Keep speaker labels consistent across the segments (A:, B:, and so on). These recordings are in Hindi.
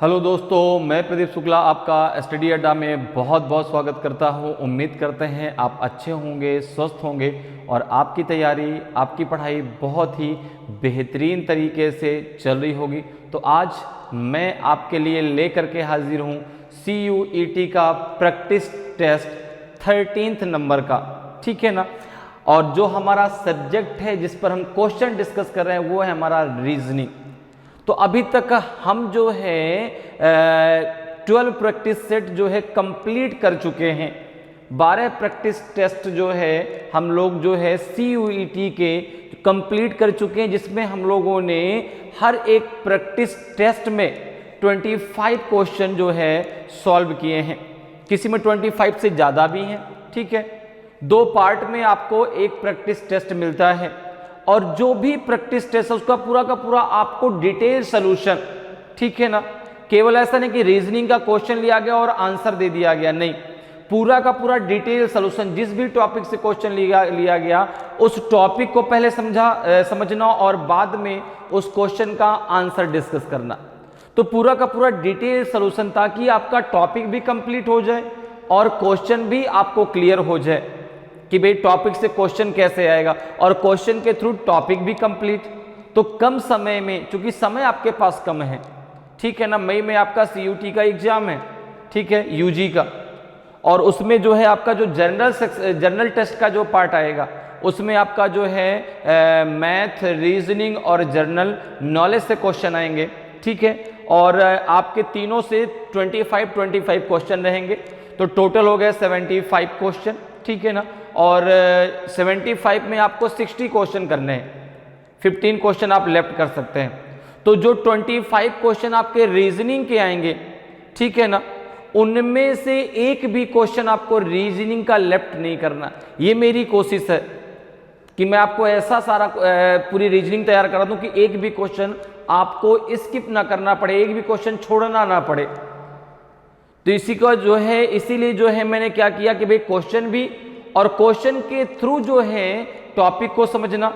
A: हेलो दोस्तों, मैं प्रदीप शुक्ला आपका स्टडी अड्डा में बहुत बहुत स्वागत करता हूं। उम्मीद करते हैं आप अच्छे होंगे, स्वस्थ होंगे और आपकी तैयारी, आपकी पढ़ाई बहुत ही बेहतरीन तरीके से चल रही होगी। तो आज मैं आपके लिए लेकर के हाजिर हूं CUET का प्रैक्टिस टेस्ट 13th नंबर का, ठीक है ना। और जो हमारा सब्जेक्ट है जिस पर हम क्वेश्चन डिस्कस कर रहे हैं वो है हमारा रीजनिंग। तो अभी तक हम जो है 12 प्रैक्टिस सेट जो है कंप्लीट कर चुके हैं। 12 प्रैक्टिस टेस्ट जो है हम लोग जो है CUET के कंप्लीट कर चुके हैं, जिसमें हम लोगों ने हर एक प्रैक्टिस टेस्ट में 25 क्वेश्चन जो है सॉल्व किए हैं। किसी में 25 से ज़्यादा भी हैं, ठीक है। 2 पार्ट में आपको एक प्रैक्टिस टेस्ट मिलता है और जो भी प्रैक्टिस टेस्ट है उसका पूरा का पूरा आपको डिटेल सॉल्यूशन, ठीक है ना। केवल ऐसा नहीं कि रीजनिंग का क्वेश्चन लिया गया और आंसर दे दिया गया, नहीं, पूरा का पूरा डिटेल सॉल्यूशन। जिस भी टॉपिक से क्वेश्चन लिया गया उस टॉपिक को पहले समझना और बाद में उस क्वेश्चन का आंसर डिस्कस करना। तो पूरा का पूरा डिटेल सॉल्यूशन, ताकि आपका टॉपिक भी कंप्लीट हो जाए और क्वेश्चन भी आपको क्लियर हो जाए कि भाई टॉपिक से क्वेश्चन कैसे आएगा और क्वेश्चन के थ्रू टॉपिक भी कंप्लीट। तो कम समय में, चूंकि समय आपके पास कम है, ठीक है ना। मई में आपका CUT का एग्जाम है, ठीक है, UG का, और उसमें जो है आपका जो जनरल टेस्ट का जो पार्ट आएगा उसमें आपका जो है मैथ, रीजनिंग और जनरल नॉलेज से क्वेश्चन आएंगे, ठीक है। और आपके तीनों से 25 क्वेश्चन रहेंगे, तो टोटल हो गए 75 क्वेश्चन, ठीक है ना। और 75 में आपको 60 क्वेश्चन करने हैं, 15 क्वेश्चन आप लेफ्ट कर सकते हैं। तो जो 25 क्वेश्चन आपके रीजनिंग के आएंगे, ठीक है ना, उनमें से एक भी क्वेश्चन आपको रीजनिंग का लेफ्ट नहीं करना। ये मेरी कोशिश है कि मैं आपको ऐसा सारा पूरी रीजनिंग तैयार करा दूं कि एक भी क्वेश्चन आपको स्किप ना करना पड़े, एक भी क्वेश्चन छोड़ना ना पड़े। तो इसी का जो है, इसीलिए जो है मैंने क्या किया कि भाई क्वेश्चन भी और क्वेश्चन के थ्रू जो है टॉपिक को समझना,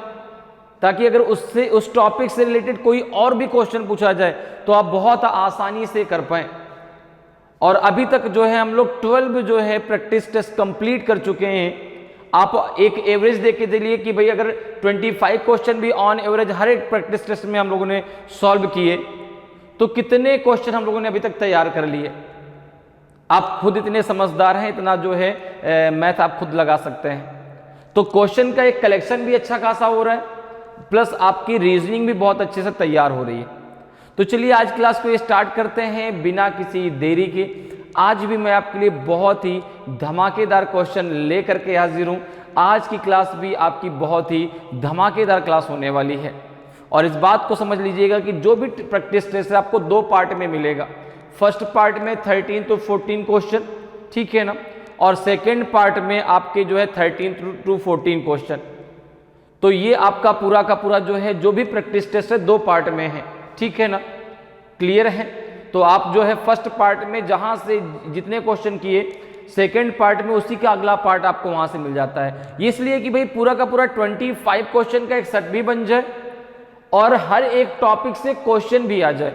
A: ताकि अगर उससे उस टॉपिक से रिलेटेड कोई और भी क्वेश्चन पूछा जाए तो आप बहुत आसानी से कर पाए। और अभी तक जो है हम लोग 12 जो है प्रैक्टिस टेस्ट कंप्लीट कर चुके हैं। आप एक एवरेज देख के चलिए कि भाई अगर 25 क्वेश्चन भी ऑन एवरेज हर एक प्रैक्टिस टेस्ट में हम लोगों ने सॉल्व किए तो कितने क्वेश्चन हम लोगों ने अभी तक तैयार कर लिए। आप खुद इतने समझदार हैं, इतना जो है मैथ आप खुद लगा सकते हैं। तो क्वेश्चन का एक कलेक्शन भी अच्छा खासा हो रहा है, प्लस आपकी रीजनिंग भी बहुत अच्छे से तैयार हो रही है। तो चलिए आज क्लास को स्टार्ट करते हैं बिना किसी देरी के। आज भी मैं आपके लिए बहुत ही धमाकेदार क्वेश्चन लेकर के हाजिर हूँ। आज की क्लास भी आपकी बहुत ही धमाकेदार क्लास होने वाली है। और इस बात को समझ लीजिएगा कि जो भी प्रैक्टिस टेस्ट है आपको 2 पार्ट में मिलेगा। फर्स्ट पार्ट में 13 to 14 क्वेश्चन, ठीक है ना, और सेकेंड पार्ट में आपके जो है 13 to 14 क्वेश्चन। तो ये आपका पूरा का पूरा जो है जो भी प्रैक्टिस टेस्ट है 2 पार्ट में है, ठीक है ना, क्लियर है। तो आप जो है फर्स्ट पार्ट में जहां से जितने क्वेश्चन किए, सेकेंड पार्ट में उसी का अगला पार्ट आपको वहां से मिल जाता है। इसलिए कि भाई पूरा का पूरा 25 क्वेश्चन का एक सेट भी बन जाए और हर एक टॉपिक से क्वेश्चन भी आ जाए,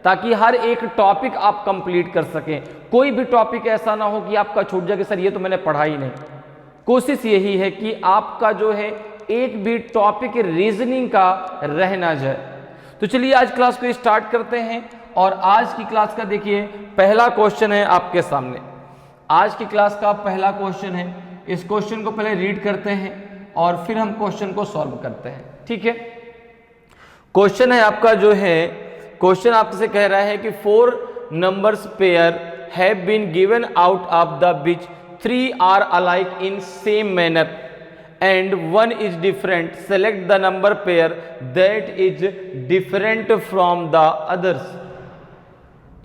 A: ताकि हर एक टॉपिक आप कंप्लीट कर सकें। कोई भी टॉपिक ऐसा ना हो कि आपका छूट जाए कि सर ये तो मैंने पढ़ा ही नहीं। कोशिश यही है कि आपका जो है एक भी टॉपिक रीजनिंग का रह ना जाए। तो चलिए आज क्लास को स्टार्ट करते हैं। और आज की क्लास का देखिए पहला क्वेश्चन है आपके सामने। आज की क्लास का पहला क्वेश्चन है, इस क्वेश्चन को पहले रीड करते हैं और फिर हम क्वेश्चन को सॉल्व करते हैं, ठीक है। क्वेश्चन है आपका जो है, क्वेश्चन आपसे कह रहा है कि 4 numbers pair have been given out of the which 3 are alike in same manner and 1 is different. Select the number pair that is different from the others.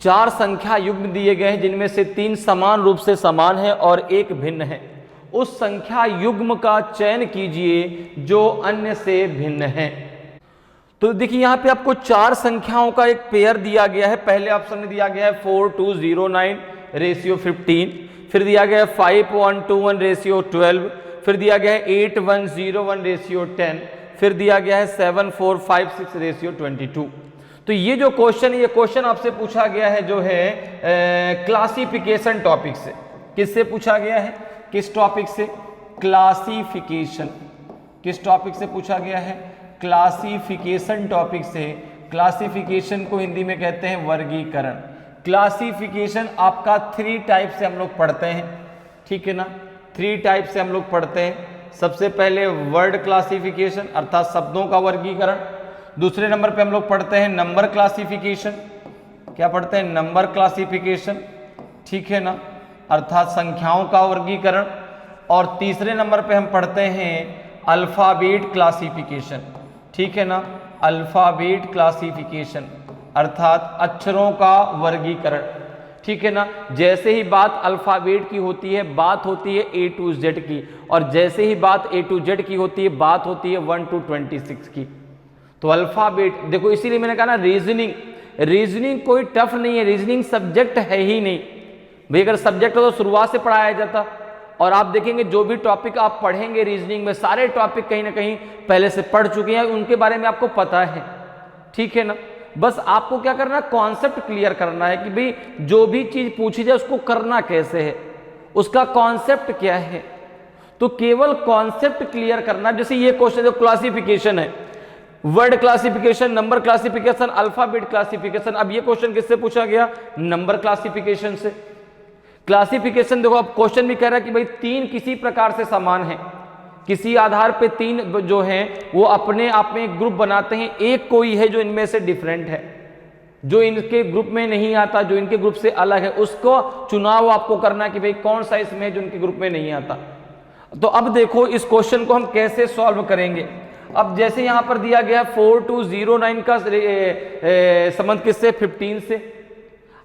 A: 4 संख्या युग्म दिए गए हैं जिनमें से 3 समान रूप से समान है और एक भिन्न है। उस संख्या युग्म का चयन कीजिए जो अन्य से भिन्न है। तो देखिए यहाँ पे आपको 4 संख्याओं का एक पेयर दिया गया है। पहले ऑप्शन में दिया गया है 4209 रेशियो 15, फिर दिया गया है 5121 रेशियो 12, फिर दिया गया है 8101 रेशियो 10, फिर दिया गया है 7456 रेशियो 22। तो ये जो क्वेश्चन है, ये क्वेश्चन आपसे पूछा गया है जो है क्लासिफिकेशन टॉपिक से। किससे पूछा गया है? किस टॉपिक से? क्लासिफिकेशन। किस टॉपिक से पूछा गया है? क्लासिफिकेशन टॉपिक से। क्लासिफिकेशन को हिंदी में कहते हैं वर्गीकरण। क्लासिफिकेशन आपका 3 टाइप से हम लोग पढ़ते हैं, ठीक है ना? 3 टाइप से हम लोग पढ़ते हैं। सबसे पहले वर्ड क्लासिफिकेशन अर्थात शब्दों का वर्गीकरण। दूसरे नंबर पे हम लोग पढ़ते हैं नंबर क्लासिफिकेशन। क्या पढ़ते हैं? नंबर क्लासिफिकेशन, ठीक है ना, अर्थात संख्याओं का वर्गीकरण। और तीसरे नंबर पे हम पढ़ते हैं अल्फाबेट क्लासिफिकेशन, ठीक है ना, अल्फाबेट क्लासिफिकेशन अर्थात अक्षरों का वर्गीकरण, ठीक है ना। जैसे ही बात अल्फाबेट की होती है, बात होती है A to Z की, और जैसे ही बात A to Z की होती है, बात होती है 1 to 26 की। तो अल्फाबेट देखो, इसीलिए मैंने कहा ना रीजनिंग, रीजनिंग कोई टफ नहीं है, रीजनिंग सब्जेक्ट है ही नहीं भाई। अगर सब्जेक्ट हो तो शुरुआत से पढ़ाया जाता। और आप देखेंगे जो भी टॉपिक आप पढ़ेंगे रीजनिंग में, सारे टॉपिक कहीं ना कहीं पहले से पढ़ चुके हैं, उनके बारे में आपको पता है, ठीक है ना। बस आपको क्या करना है? कॉन्सेप्ट क्लियर करना है कि भाई जो भी चीज पूछी जाए उसको करना कैसे है, उसका कॉन्सेप्ट क्या है। तो केवल कॉन्सेप्ट क्लियर करना। जैसे ये क्वेश्चन जो क्लासिफिकेशन है, word classification, number classification, alphabet classification. अब ये क्वेश्चन किससे पूछा गया? नंबर क्लासिफिकेशन से। क्लासिफिकेशन देखो, अब क्वेश्चन भी कह रहा है कि भाई 3 किसी प्रकार से समान है, किसी आधार पे 3 जो हैं वो अपने आप में एक ग्रुप बनाते हैं, एक कोई है जो इनमें से डिफरेंट है, जो इनके ग्रुप में नहीं आता, जो इनके ग्रुप से अलग है, उसको चुनाव आपको करना है कि भाई कौन सा इसमें है जो इनके ग्रुप में नहीं आता। तो अब देखो इस क्वेश्चन को हम कैसे सॉल्व करेंगे। अब जैसे यहां पर दिया गया 4209 का संबंध किससे? 15 से।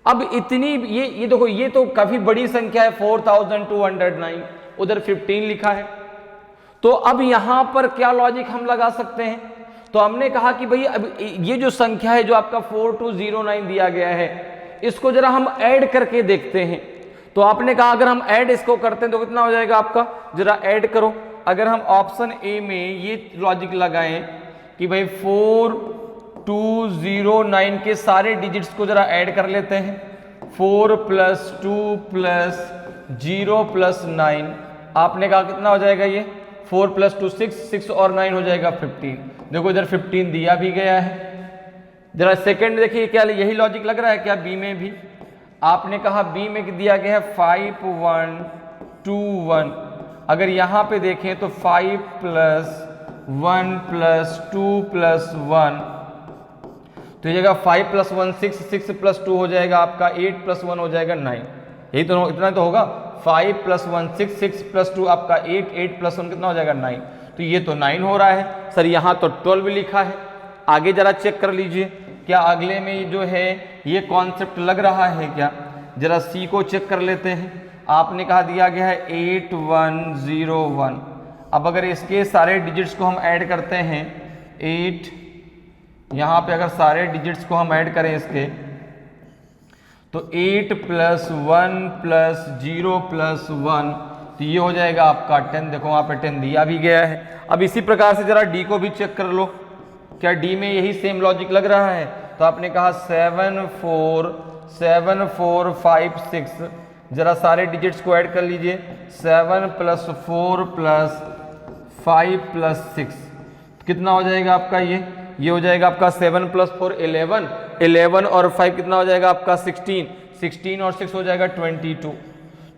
A: अब इतनी ये देखो, ये तो काफी बड़ी संख्या है 4209, उधर 15 लिखा है। तो अब यहां पर क्या लॉजिक हम लगा सकते हैं? तो हमने कहा कि भाई अब ये जो संख्या है जो आपका 4209 दिया गया है, इसको जरा हम ऐड करके देखते हैं। तो आपने कहा अगर हम ऐड इसको करते हैं तो कितना हो जाएगा आपका? जरा ऐड करो। अगर हम ऑप्शन ए में ये लॉजिक लगाएं कि भाई 4209 के सारे डिजिट्स को जरा ऐड कर लेते हैं, 4 + 2 + 0 + 9, आपने कहा कितना हो जाएगा? ये 4 + 2 6, 6 और 9 हो जाएगा 15। देखो इधर 15 दिया भी गया है। जरा सेकंड देखिए, क्या यही लॉजिक लग रहा है क्या? बी में भी आपने कहा, बी में दिया गया है 5 1 2 1। अगर यहां पे देखें तो 5 + 1 + 2 + 1, तो ये जगह 5 + 1 6, 6 + 2 हो जाएगा आपका 8 + 1 हो जाएगा 9। यही तो, इतना तो होगा। 5 + 1 6, 6 + 2 आपका 8, 8 + 1 कितना हो जाएगा? 9। तो ये तो 9 हो रहा है सर, यहाँ तो 12 लिखा है। आगे जरा चेक कर लीजिए, क्या अगले में जो है ये कॉन्सेप्ट लग रहा है क्या? जरा सी को चेक कर लेते हैं। आपने कहा दिया गया है 8101। अब अगर इसके सारे डिजिट्स को हम ऐड करते हैं, 8, यहाँ पे अगर सारे डिजिट्स को हम ऐड करें इसके, तो 8 + 1 + 0 + 1, तो ये हो जाएगा आपका 10। देखो वहाँ पे 10 दिया भी गया है। अब इसी प्रकार से जरा डी को भी चेक कर लो, क्या डी में यही सेम लॉजिक लग रहा है? तो आपने कहा 7 4 7 4 5 6, जरा सारे डिजिट्स को ऐड कर लीजिए, 7 + 4 + 5 + 6, कितना हो जाएगा आपका? ये हो जाएगा आपका 7 + 4 11, 11 और 5 कितना हो जाएगा आपका? 16, 16 और 6 हो जाएगा 22।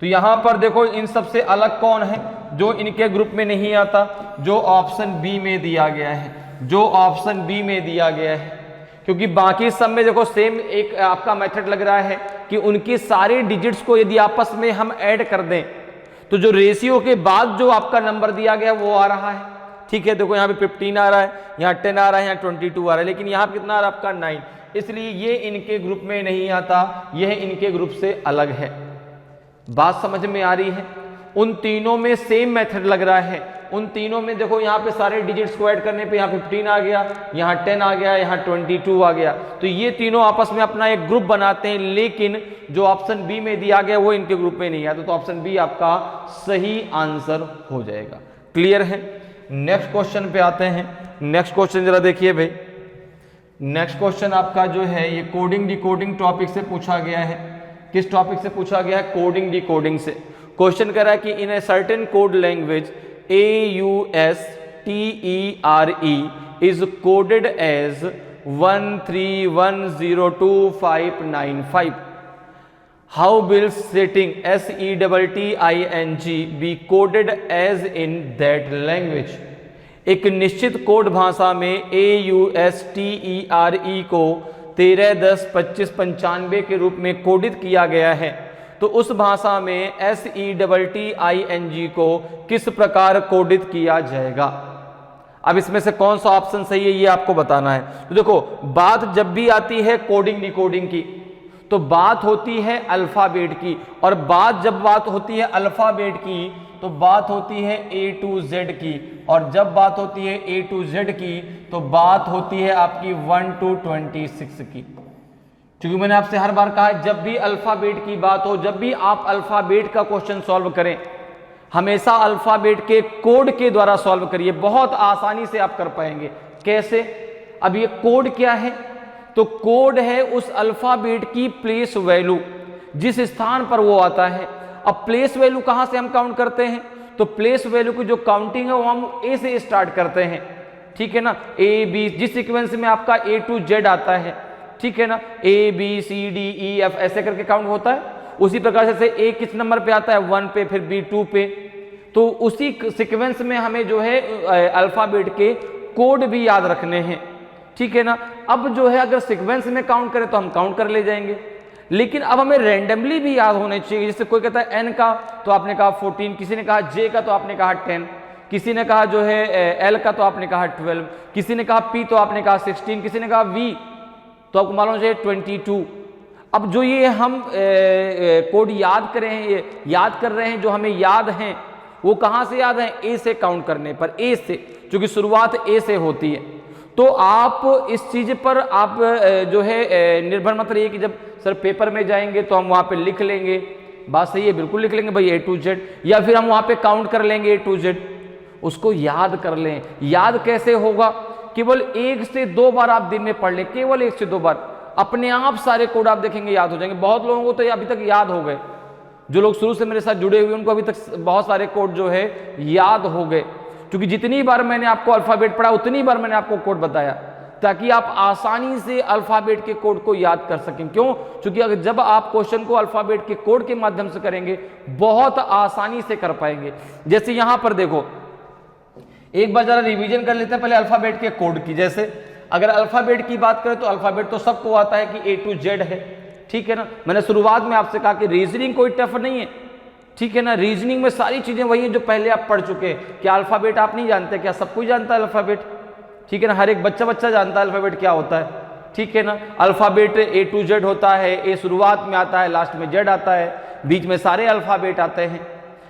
A: तो यहाँ पर देखो इन सबसे अलग कौन है जो इनके ग्रुप में नहीं आता? जो ऑप्शन बी में दिया गया है, जो ऑप्शन बी में दिया गया है। क्योंकि बाकी सब में देखो सेम एक आपका मेथड लग रहा है कि उनकी सारी डिजिट्स को यदि आपस में हम ऐड कर दें तो जो रेशियो के बाद जो आपका नंबर दिया गया वो आ रहा है, ठीक है। देखो यहाँ पे 15 आ रहा है, यहाँ 10 आ रहा है, यहाँ 22 आ रहा है, लेकिन यहाँ पे कितना आ रहा है आपका? 9। इसलिए ये इनके ग्रुप में नहीं आता, यह इनके ग्रुप से अलग है। बात समझ में आ रही है? उन तीनों में सेम मेथड लग रहा है। उन तीनों में देखो यहाँ पे सारे डिजिट्स को ऐड करने पे यहाँ 15 आ गया, यहाँ 10 आ गया, यहाँ 22 आ गया। तो ये तीनों आपस में अपना एक ग्रुप बनाते हैं, लेकिन जो ऑप्शन बी में दिया गया वो इनके ग्रुप में नहीं आता। तो ऑप्शन बी आपका सही आंसर हो जाएगा। क्लियर है? नेक्स्ट क्वेश्चन पे आते हैं। नेक्स्ट क्वेश्चन जरा देखिए भाई, नेक्स्ट क्वेश्चन आपका जो है ये कोडिंग डिकोडिंग टॉपिक से पूछा गया है। किस टॉपिक से पूछा गया है? कोडिंग डिकोडिंग से। क्वेश्चन कह रहा है कि in a certain code language AUSTERE is coded as 131025595। How will setting SETTING be coded as in that language. एक निश्चित कोड भाषा में AUSTERE को 13102595 के रूप में कोडित किया गया है, तो उस भाषा में SETTING को किस प्रकार कोडित किया जाएगा। अब इसमें से कौन सा ऑप्शन सही है ये आपको बताना है। तो देखो, बात जब भी आती है कोडिंग डिकोडिंग की तो बात होती है अल्फाबेट की, और जब बात होती है अल्फाबेट की तो बात होती है A to Z की, और जब बात होती है A to Z की तो बात होती है आपकी 1 to 26 की। क्योंकि मैंने आपसे हर बार कहा है जब भी अल्फाबेट की बात हो, जब भी आप अल्फाबेट का क्वेश्चन सॉल्व करें, हमेशा अल्फाबेट के कोड के द्वारा सॉल्व करिए, बहुत आसानी से आप कर पाएंगे। कैसे? अब ये कोड क्या है? तो कोड है उस अल्फाबेट की प्लेस वैल्यू, जिस स्थान पर वो आता है। अब प्लेस वैल्यू कहां से हम काउंट करते हैं? तो प्लेस वैल्यू की जो काउंटिंग है वो हम ए से स्टार्ट करते हैं, ठीक है ना। ए बी, जिस सीक्वेंस में आपका A to Z आता है, ठीक है ना, ABCDEF ऐसे करके काउंट होता है, उसी प्रकार से A किस नंबर पे आता है? 1 पे, फिर B 2 पे। तो उसी सीक्वेंस में हमें जो है अल्फाबेट के कोड भी याद रखने हैं, ठीक है ना। अब जो है अगर सीक्वेंस में काउंट करें तो हम काउंट कर ले जाएंगे, लेकिन अब हमें रैंडमली भी याद होने चाहिए। जैसे कोई कहता है N का तो आपने कहा 14, किसी ने कहा J का तो आपने कहा 10, किसी ने कहा जो है L का तो आपने कहा 12, किसी ने कहा P तो आपने कहा 16, किसी ने कहा V तो आपको मालूम है 22। अब जो ये हम कोड याद कर रहे हैं, जो हमें याद हैं, वो कहाँ से याद है? A से काउंट करने पर, A से, क्योंकि शुरुआत A से होती है। तो आप इस चीज पर आप जो है निर्भर मत रहिए कि जब सर पेपर में जाएंगे तो हम वहां पे लिख लेंगे। बात सही है, बिल्कुल लिख लेंगे भाई A to Z, या फिर हम वहां पे काउंट कर लेंगे A to Z। उसको याद कर लें। याद कैसे होगा? केवल 1 से 2 बार आप दिन में पढ़ लें, केवल 1 से 2 बार, अपने आप सारे कोड आप देखेंगे याद हो जाएंगे। बहुत लोगों को तो अभी तक याद हो गए, जो लोग शुरू से मेरे साथ जुड़े हुए उनको अभी तक बहुत सारे कोड जो है याद हो गए, क्योंकि जितनी बार मैंने आपको अल्फाबेट पढ़ा उतनी बार मैंने आपको कोड बताया, ताकि आप आसानी से अल्फाबेट के कोड को याद कर सकें। क्यों? क्योंकि अगर जब आप क्वेश्चन को अल्फाबेट के कोड के माध्यम से करेंगे बहुत आसानी से कर पाएंगे। जैसे यहां पर देखो, एक बार जरा रिवीजन कर लेते हैं पहले अल्फाबेट के कोड की। जैसे अगर अल्फाबेट की बात करें तो अल्फाबेट तो सबको आता है कि A to Z है, ठीक है ना। मैंने शुरुआत में आपसे कहा कि रीजनिंग कोई टफ नहीं है, ठीक है ना। रीजनिंग में सारी चीजें वही हैं जो पहले आप पढ़ चुके हैं। क्या अल्फाबेट आप नहीं जानते? क्या सब कोई जानता है अल्फाबेट? ठीक है ना, हर एक बच्चा जानता है अल्फाबेट क्या होता है, ठीक है ना। अल्फाबेट A to Z होता है, A शुरुआत में आता है, लास्ट में Z आता है, बीच में सारे अल्फाबेट आते हैं।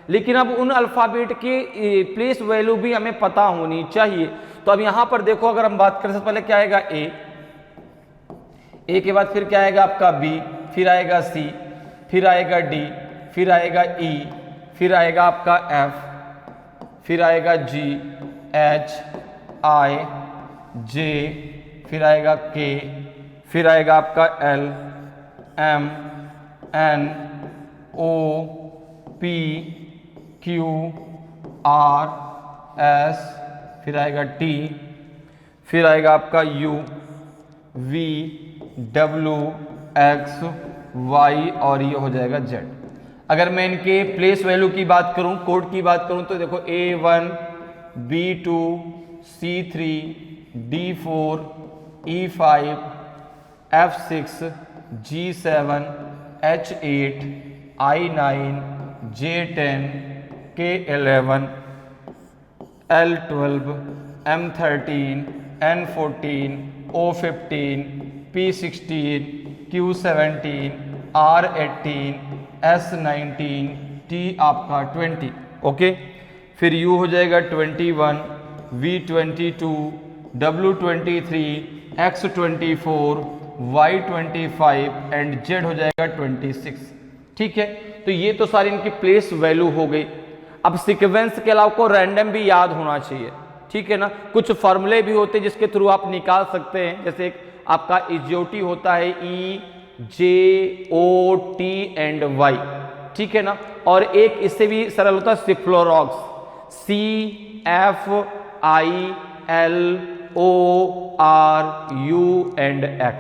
A: लेकिन अब उन अल्फाबेट के प्लेस वैल्यू भी हमें पता होनी चाहिए। तो अब यहां पर देखो, अगर हम बात करें सबसे पहले क्या आएगा? A के बाद फिर क्या आएगा आपका B, फिर आएगा C, फिर आएगा D, फिर आएगा E, फिर आएगा आपका F, फिर आएगा G, H, I, J, फिर आएगा K, फिर आएगा आपका L, M, N, O, P, Q, R, S, फिर आएगा T, फिर आएगा आपका U, V, W, X, Y और ये हो जाएगा Z। अगर मैं इनके प्लेस वैल्यू की बात करूं, कोड की बात करूं, तो देखो A1, B2, C3, D4, E5, F6, G7, H8, I9, J10, K11, L12, M13, N14, O15, P16, Q17, R18, S19, T आपका 20, ओके। फिर U हो जाएगा 21, V22, W23, X24, Y25 and Z हो जाएगा 26, ठीक है। तो ये तो सारी इनकी प्लेस वैल्यू हो गई। अब सीक्वेंस के अलावा को रैंडम भी याद होना चाहिए, ठीक है ना। कुछ फॉर्मूले भी होते हैं जिसके थ्रू आप निकाल सकते हैं। जैसे एक आपका इजियोटी होता है EJOT एंड वाई, ठीक है ना। और एक इससे भी सरल होता है सिफ्लोरॉक्स, CFILORU एंड X,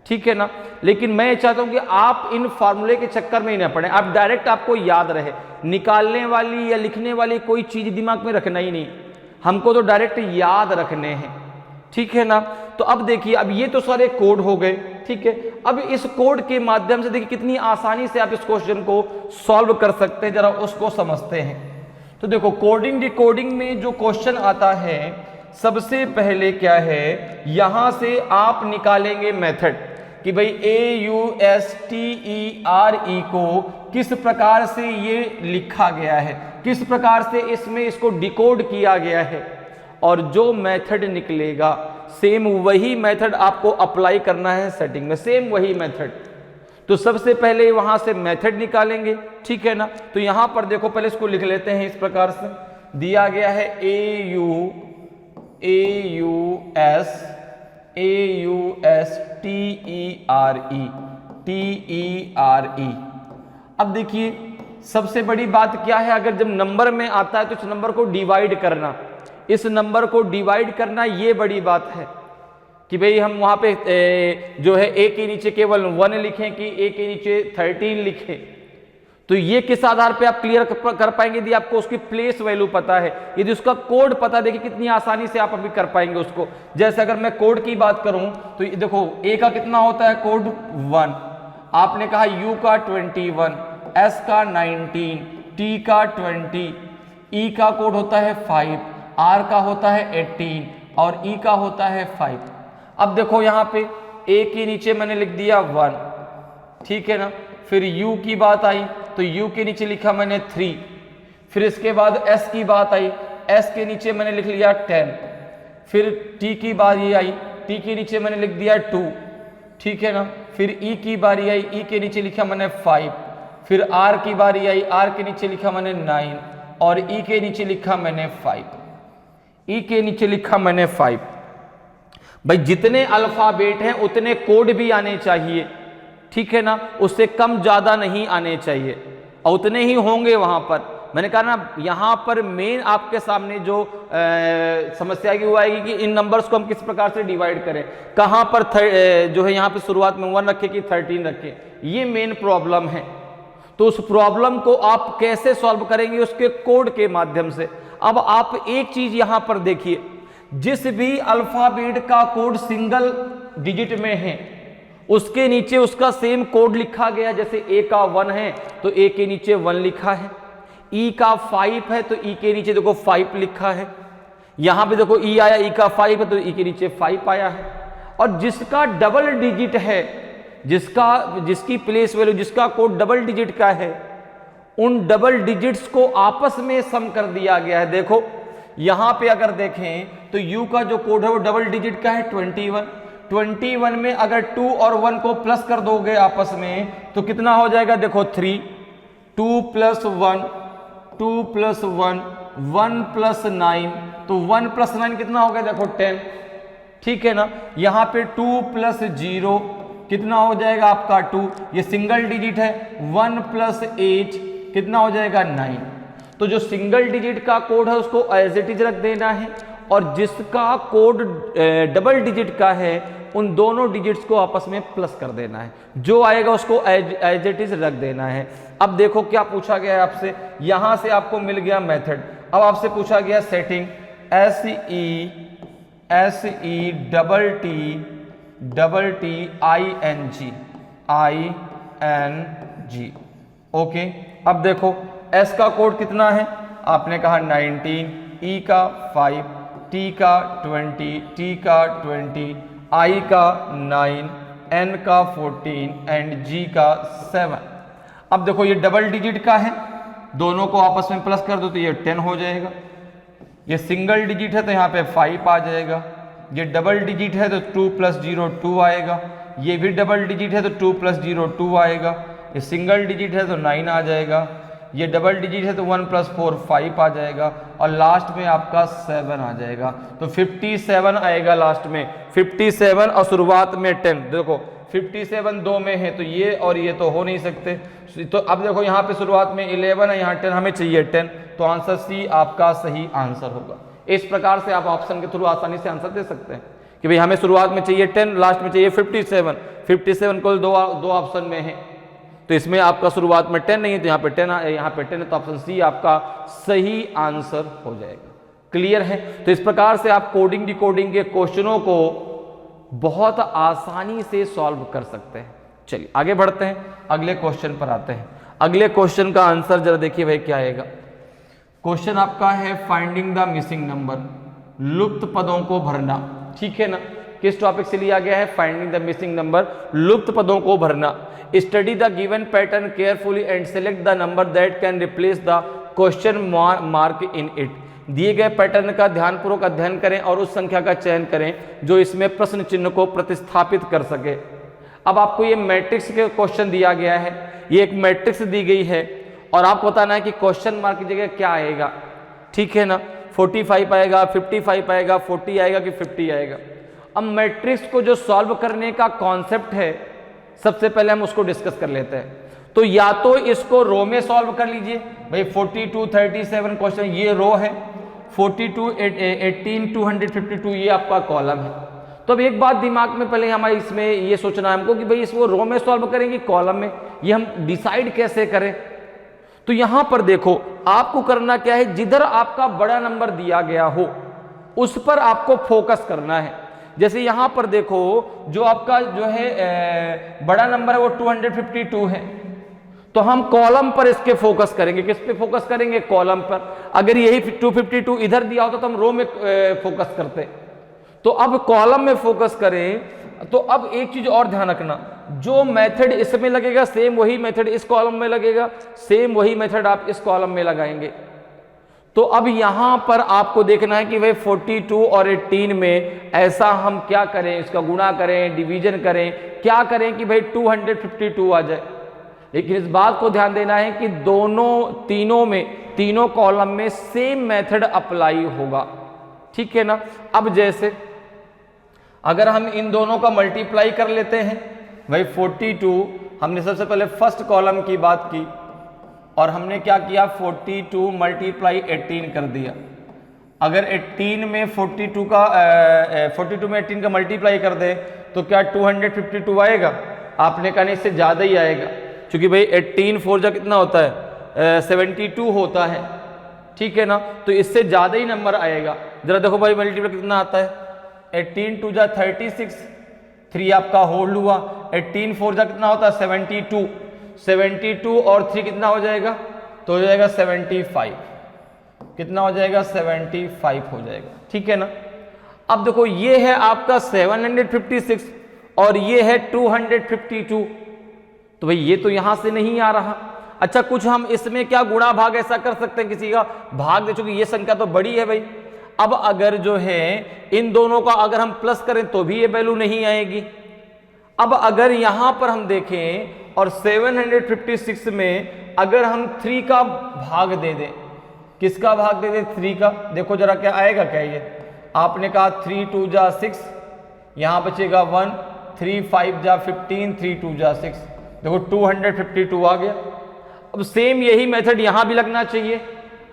A: ठीक है ना। लेकिन मैं चाहता हूं कि आप इन फार्मूले के चक्कर में ही ना पड़े, आप डायरेक्ट आपको याद रहे, निकालने वाली या लिखने वाली कोई चीज दिमाग में रखना ही नहीं, हमको तो डायरेक्ट याद रखने हैं, ठीक है ना। तो अब देखिए, अब ये तो सारे कोड हो गए, ठीक है। अब इस कोड के माध्यम से देखिए कितनी आसानी से आप इस क्वेश्चन को सॉल्व कर सकते हैं, जरा उसको समझते हैं। तो देखो कोडिंग डिकोडिंग में जो क्वेश्चन आता है, सबसे पहले क्या है, यहां से आप निकालेंगे मेथड कि भाई AUSTERE को किस प्रकार से ये लिखा गया है, किस प्रकार से इसमें इसको डिकोड किया गया है, और जो मेथड निकलेगा सेम वही मेथड आपको अप्लाई करना है सेटिंग में, सेम वही मेथड। तो सबसे पहले वहां से मेथड निकालेंगे, ठीक है ना। तो यहां पर देखो, पहले इसको लिख लेते हैं, इस प्रकार से दिया गया है AUSTERE। अब देखिए सबसे बड़ी बात क्या है, अगर जब नंबर में आता है तो इस नंबर को डिवाइड करना, इस नंबर को डिवाइड करना, ये बड़ी बात है कि भाई हम वहां पे जो है a के नीचे केवल 1 लिखें कि a के नीचे 13 लिखें। तो ये किस आधार पे आप क्लियर कर पाएंगे, यदि आपको उसकी प्लेस वैल्यू पता है, यदि उसका कोड पता, देखिए कितनी आसानी से आप अभी कर पाएंगे उसको। जैसे अगर मैं कोड की बात करूं तो देखो a का कितना होता है कोड 1, आपने कहा u का 21, s का 19, t का 20, e का कोड होता है 5, r का होता है 18 और e का होता है 5। अब देखो यहाँ पे a के नीचे मैंने लिख दिया 1, ठीक है ना। फिर u की बात आई तो u के नीचे लिखा मैंने 3, फिर इसके बाद s की बात आई, s के नीचे मैंने लिख लिया 10, फिर t की बारी आई, t के नीचे मैंने लिख दिया 2, ठीक है ना। फिर e की बारी आई, e के नीचे लिखा मैंने 5, फिर r की बारी आई, r के नीचे लिखा मैंने 9 और e के नीचे लिखा मैंने 5, e के नीचे लिखा मैंने 5। भाई जितने अल्फाबेट हैं उतने कोड भी आने चाहिए, ठीक है ना, उससे कम ज्यादा नहीं आने चाहिए, और उतने ही होंगे वहां पर। मैंने कहा ना, यहां पर मेन आपके सामने जो समस्या की वो आएगी कि इन नंबर्स को हम किस प्रकार से डिवाइड करें, कहां पर जो है यहाँ पे शुरुआत में 1 रखे कि 13 रखे, ये मेन प्रॉब्लम है। तो उस प्रॉब्लम को आप कैसे सॉल्व करेंगे, उसके कोड के माध्यम से। अब आप एक चीज यहां पर देखिए, जिस भी अल्फाबेट का कोड सिंगल डिजिट में है उसके नीचे उसका सेम कोड लिखा गया। जैसे ए का 1 है तो ए के नीचे 1 लिखा है, ई का 5 है तो ई के नीचे देखो 5 लिखा है, यहां पे देखो ई आया, ई का 5 है तो ई के नीचे 5 आया है। और जिसका डबल डिजिट है, जिसकी प्लेस वैल्यू, जिसका कोड डबल डिजिट का है, उन डबल डिजिट्स को आपस में सम कर दिया गया है। देखो यहां पे अगर देखें तो u का जो कोड है वो डबल डिजिट का है 21 में अगर 2 और 1 को प्लस कर दोगे आपस में तो कितना हो जाएगा, देखो 3, 2 + 1, 2 + 1, 1 + 9, तो 1 + 9 कितना हो गया, देखो 10, ठीक है ना। यहां पे 2 + 0 कितना हो जाएगा आपका 2, ये सिंगल डिजिट है। 1 + 8 कितना हो जाएगा 9। तो जो सिंगल डिजिट का कोड है उसको एज इट इज रख देना है, और जिसका कोड डबल डिजिट का है उन दोनों डिजिट्स को आपस में प्लस कर देना है, जो आएगा उसको एज इट इज रख देना है। अब देखो क्या पूछा गया है आपसे, यहां से आपको मिल गया मेथड, अब आपसे पूछा गया सेटिंग, SETTING, ओके। अब देखो S का कोड कितना है, आपने कहा 19, E का 5, T का 20, T का 20, I का 9, N का 14 एंड G का 7। अब देखो ये डबल डिजिट का है, दोनों को आपस में प्लस कर दो तो ये 10 हो जाएगा। ये सिंगल डिजिट है तो यहाँ पे 5 आ जाएगा। ये डबल डिजिट है तो 2 + 0 2 आएगा। ये भी डबल डिजिट है तो 2 + 0 2 आएगा। ये सिंगल डिजिट है तो 9 आ जाएगा। ये डबल डिजिट है तो 1 + 4 5 आ जाएगा और लास्ट में आपका 7 आ जाएगा। तो 57 आएगा लास्ट में, 57 और शुरुआत में 10। देखो 57 दो में है तो ये और ये तो हो नहीं सकते। तो अब देखो यहाँ पे शुरुआत में 11 है, यहाँ 10, हमें चाहिए 10, तो आंसर सी आपका सही आंसर होगा। इस प्रकार से आप ऑप्शन के थ्रू आसानी से आंसर दे सकते हैं कि भाई हमें शुरुआत में चाहिए 10, लास्ट में चाहिए 57, 57 कुल दो ऑप्शन में है, तो इसमें आपका शुरुआत में 10 नहीं है तो यहाँ पे 10 है, तो ऑप्शन सी आपका सही आंसर हो जाएगा। क्लियर है? तो इस प्रकार से आप कोडिंग डिकोडिंग के क्वेश्चनों को बहुत आसानी से सॉल्व कर सकते हैं। चलिए आगे बढ़ते हैं, अगले क्वेश्चन पर आते हैं। अगले क्वेश्चन का आंसर जरा देखिए भाई क्या आएगा। क्वेश्चन आपका है फाइंडिंग द मिसिंग नंबर, लुप्त पदों को भरना। ठीक है ना? किस टॉपिक से लिया गया है? फाइंडिंग द मिसिंग नंबर, लुप्त पदों को भरना। Study the given pattern carefully and select the number that can replace the question mark in it. दिए गए पैटर्न का ध्यानपूर्वक अध्ययन करें और उस संख्या का चयन करें जो इसमें प्रश्न चिन्ह को प्रतिस्थापित कर सके। अब आपको ये मैट्रिक्स के क्वेश्चन दिया गया है, ये एक मैट्रिक्स दी गई है और आपको बताना है कि क्वेश्चन मार्क की जगह क्या आएगा। ठीक है ना? 45 आएगा, 55 आएगा, 40 आएगा कि 50 आएगा। अब मैट्रिक्स को जो सॉल्व करने का कॉन्सेप्ट है, सबसे पहले हम उसको डिस्कस कर लेते हैं। तो या तो इसको रो में सॉल्व कर लीजिए भाई, 42, 37 क्वेश्चन ये रो है, 42, 18, 252 ये आपका कॉलम है। तो अब एक बात दिमाग में पहले हमारे इसमें ये सोचना है हमको कि भाई इसको रो में सॉल्व करेंगे कॉलम में, ये हम डिसाइड कैसे करें। तो यहां पर देखो आपको करना क्या है, जिधर आपका बड़ा नंबर दिया गया हो उस पर आपको फोकस करना है। जैसे यहां पर देखो जो आपका जो है बड़ा नंबर है वो 252 है, तो हम कॉलम पर इसके फोकस करेंगे। किस पे फोकस करेंगे? कॉलम पर। अगर यही 252 इधर दिया होता तो हम रो में फोकस करते। तो अब कॉलम में फोकस करें। तो अब एक चीज और ध्यान रखना, जो मेथड इसमें लगेगा सेम वही मेथड इस कॉलम में लगेगा, सेम वही मेथड आप इस कॉलम में लगाएंगे। तो अब यहां पर आपको देखना है कि भाई 42 और 18 में ऐसा हम क्या करें, इसका गुणा करें, डिवीजन करें, क्या करें कि भाई 252 आ जाए। लेकिन इस बात को ध्यान देना है कि तीनों कॉलम में सेम मेथड अप्लाई होगा। ठीक है ना? अब जैसे अगर हम इन दोनों का मल्टीप्लाई कर लेते हैं भाई 42, हमने सबसे पहले फर्स्ट कॉलम की बात की और हमने क्या किया 42 मल्टीप्लाई 18 कर दिया। अगर 18 में 42 का 42 में 18 का मल्टीप्लाई कर दे तो क्या 252 आएगा? आपने कहा नहीं, इससे ज़्यादा ही आएगा, क्योंकि भाई 18 4 जा कितना होता है 72 होता है। ठीक है ना? तो इससे ज़्यादा ही नंबर आएगा। जरा देखो भाई मल्टीप्लाई कितना आता है, 18 2 जा 36, 3 आपका होल्ड हुआ, 18 4 जा कितना होता है 72, 72 और 3 कितना हो जाएगा? तो हो जाएगा 75। कितना हो जाएगा? 75 हो जाएगा। ठीक है ना? अब देखो ये है आपका 756 और ये है 252, तो भाई ये तो यहां से नहीं आ रहा। अच्छा, कुछ हम इसमें क्या गुणा भाग ऐसा कर सकते हैं, किसी का भाग दे, चूंकि ये संख्या तो बड़ी है भाई। अब अगर जो है इन दोनों का अगर हम प्लस करें तो भी ये वैल्यू नहीं आएगी। अब अगर यहां पर हम देखें और 756 में अगर हम 3 का भाग दे दें, किसका भाग दे दें? 3 का। देखो जरा क्या आएगा, क्या ये आपने कहा 3 2 जा 6, यहां बचेगा 1, 3 5 जा 15, 3 2 जा 6, देखो 252 आ गया। अब सेम यही मेथड यहां भी लगना चाहिए।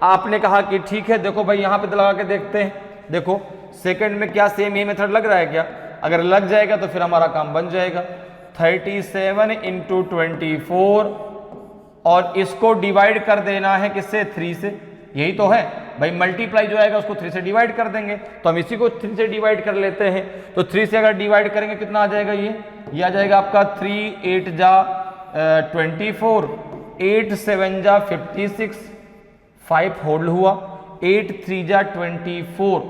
A: आपने कहा कि ठीक है, देखो भाई यहां पे तो लगा के देखते हैं, देखो सेकंड में क्या सेम यही मेथड लग रहा है क्या? अगर लग जाएगा तो फिर हमारा काम बन जाएगा। 37 × 24 और इसको डिवाइड कर देना है किससे? 3 से। यही तो है भाई, मल्टीप्लाई जो आएगा उसको 3 से डिवाइड कर देंगे, तो हम इसी को 3 से डिवाइड कर लेते हैं। तो 3 से अगर डिवाइड करेंगे कितना आ जाएगा? ये आ जाएगा आपका 3 8 जा 24, 8 7 जा 56, 5 होल्ड हुआ, 8 3 जा 24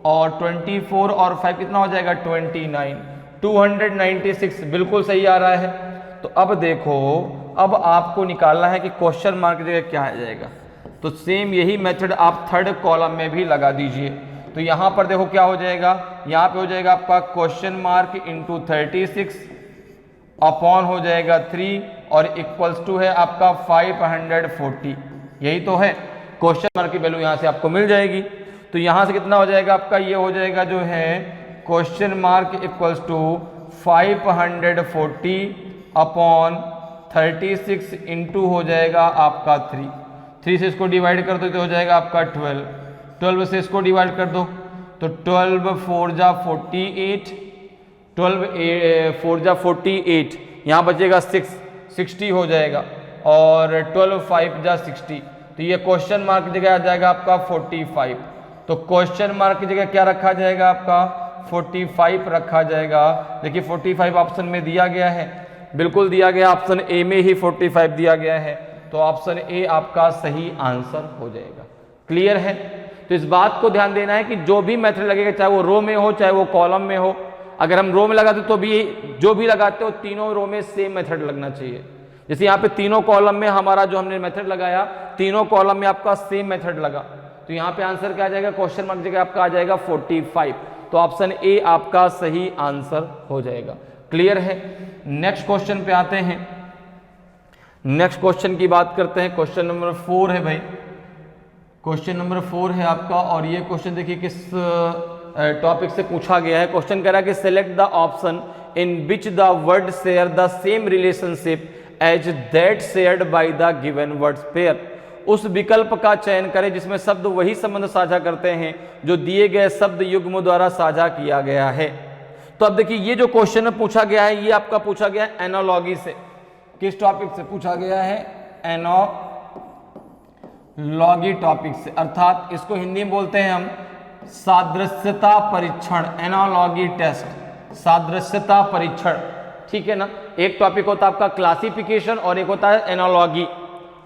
A: और 24 और 5 कितना हो जाएगा? 29, 296 बिल्कुल सही आ रहा है। तो अब देखो, अब आपको निकालना है कि क्वेश्चन मार्क की जगह क्या आ जाएगा। तो सेम यही मेथड आप थर्ड कॉलम में भी लगा दीजिए। तो यहां पर देखो क्या हो जाएगा, यहां पे हो जाएगा आपका क्वेश्चन मार्क इंटू 36 अपॉन हो जाएगा 3 और इक्वल्स टू है आपका 540। यही तो है, क्वेश्चन मार्क की वैल्यू यहाँ से आपको मिल जाएगी। तो यहाँ से कितना हो जाएगा आपका, ये हो जाएगा जो है question mark equals to 540 upon 36 into हो जाएगा आपका 3 से इसको डिवाइड कर दो तो हो जाएगा आपका 12 से इसको डिवाइड कर दो तो 12 4 जा 48, 12 4 जा 48, यहाँ बचेगा 60 हो जाएगा और 12 5 जा 60, तो ये क्वेश्चन मार्क की जगह आ जाएगा आपका 45। तो क्वेश्चन मार्क की जगह क्या रखा जाएगा आपका 45 रखा जाएगा। देखिए 45 ऑप्शन में दिया गया है, बिल्कुल दिया गया, ऑप्शन ए में ही 45 दिया गया है, तो ऑप्शन ए आपका सही आंसर हो जाएगा। क्लियर है? तो इस बात को ध्यान देना है कि जो भी मेथड लगेगा, चाहे वो रो में हो चाहे वो कॉलम में हो, अगर हम रो में लगाते तो भी जो भी लगाते हो तीनों रो में सेम मेथड लगना चाहिए। जैसे यहाँ पे तीनों कॉलम में हमारा जो हमने मेथड लगाया, तीनों कॉलम में आपका सेम मेथड लगा, तो यहाँ पे आंसर क्या आ जाएगा, क्वेश्चन मार्क जगह आपका आ जाएगा 45, तो ऑप्शन ए आपका सही आंसर हो जाएगा। क्लियर है? नेक्स्ट क्वेश्चन पे आते हैं। नेक्स्ट क्वेश्चन की बात करते हैं। क्वेश्चन नंबर 4 है भाई, क्वेश्चन नंबर 4 है आपका, और ये क्वेश्चन देखिए किस टॉपिक से पूछा गया है। क्वेश्चन कह रहा है कि select the option in which the word share the same relationship as that shared by the given words pair. उस विकल्प का चयन करें जिसमें शब्द वही संबंध साझा करते हैं जो दिए गए शब्द युग्म द्वारा साझा किया गया है। तो अब देखिए ये जो क्वेश्चन पूछा गया है, ये आपका पूछा गया है एनालॉगी से। किस टॉपिक से पूछा गया है? एनालॉगी टॉपिक से, अर्थात इसको हिंदी में बोलते हैं हम सादृश्यता परीक्षण, एनालॉगी टेस्ट, सादृश्यता परीक्षण। ठीक है ना? एक टॉपिक होता है आपका क्लासिफिकेशन और एक होता है एनालॉगी।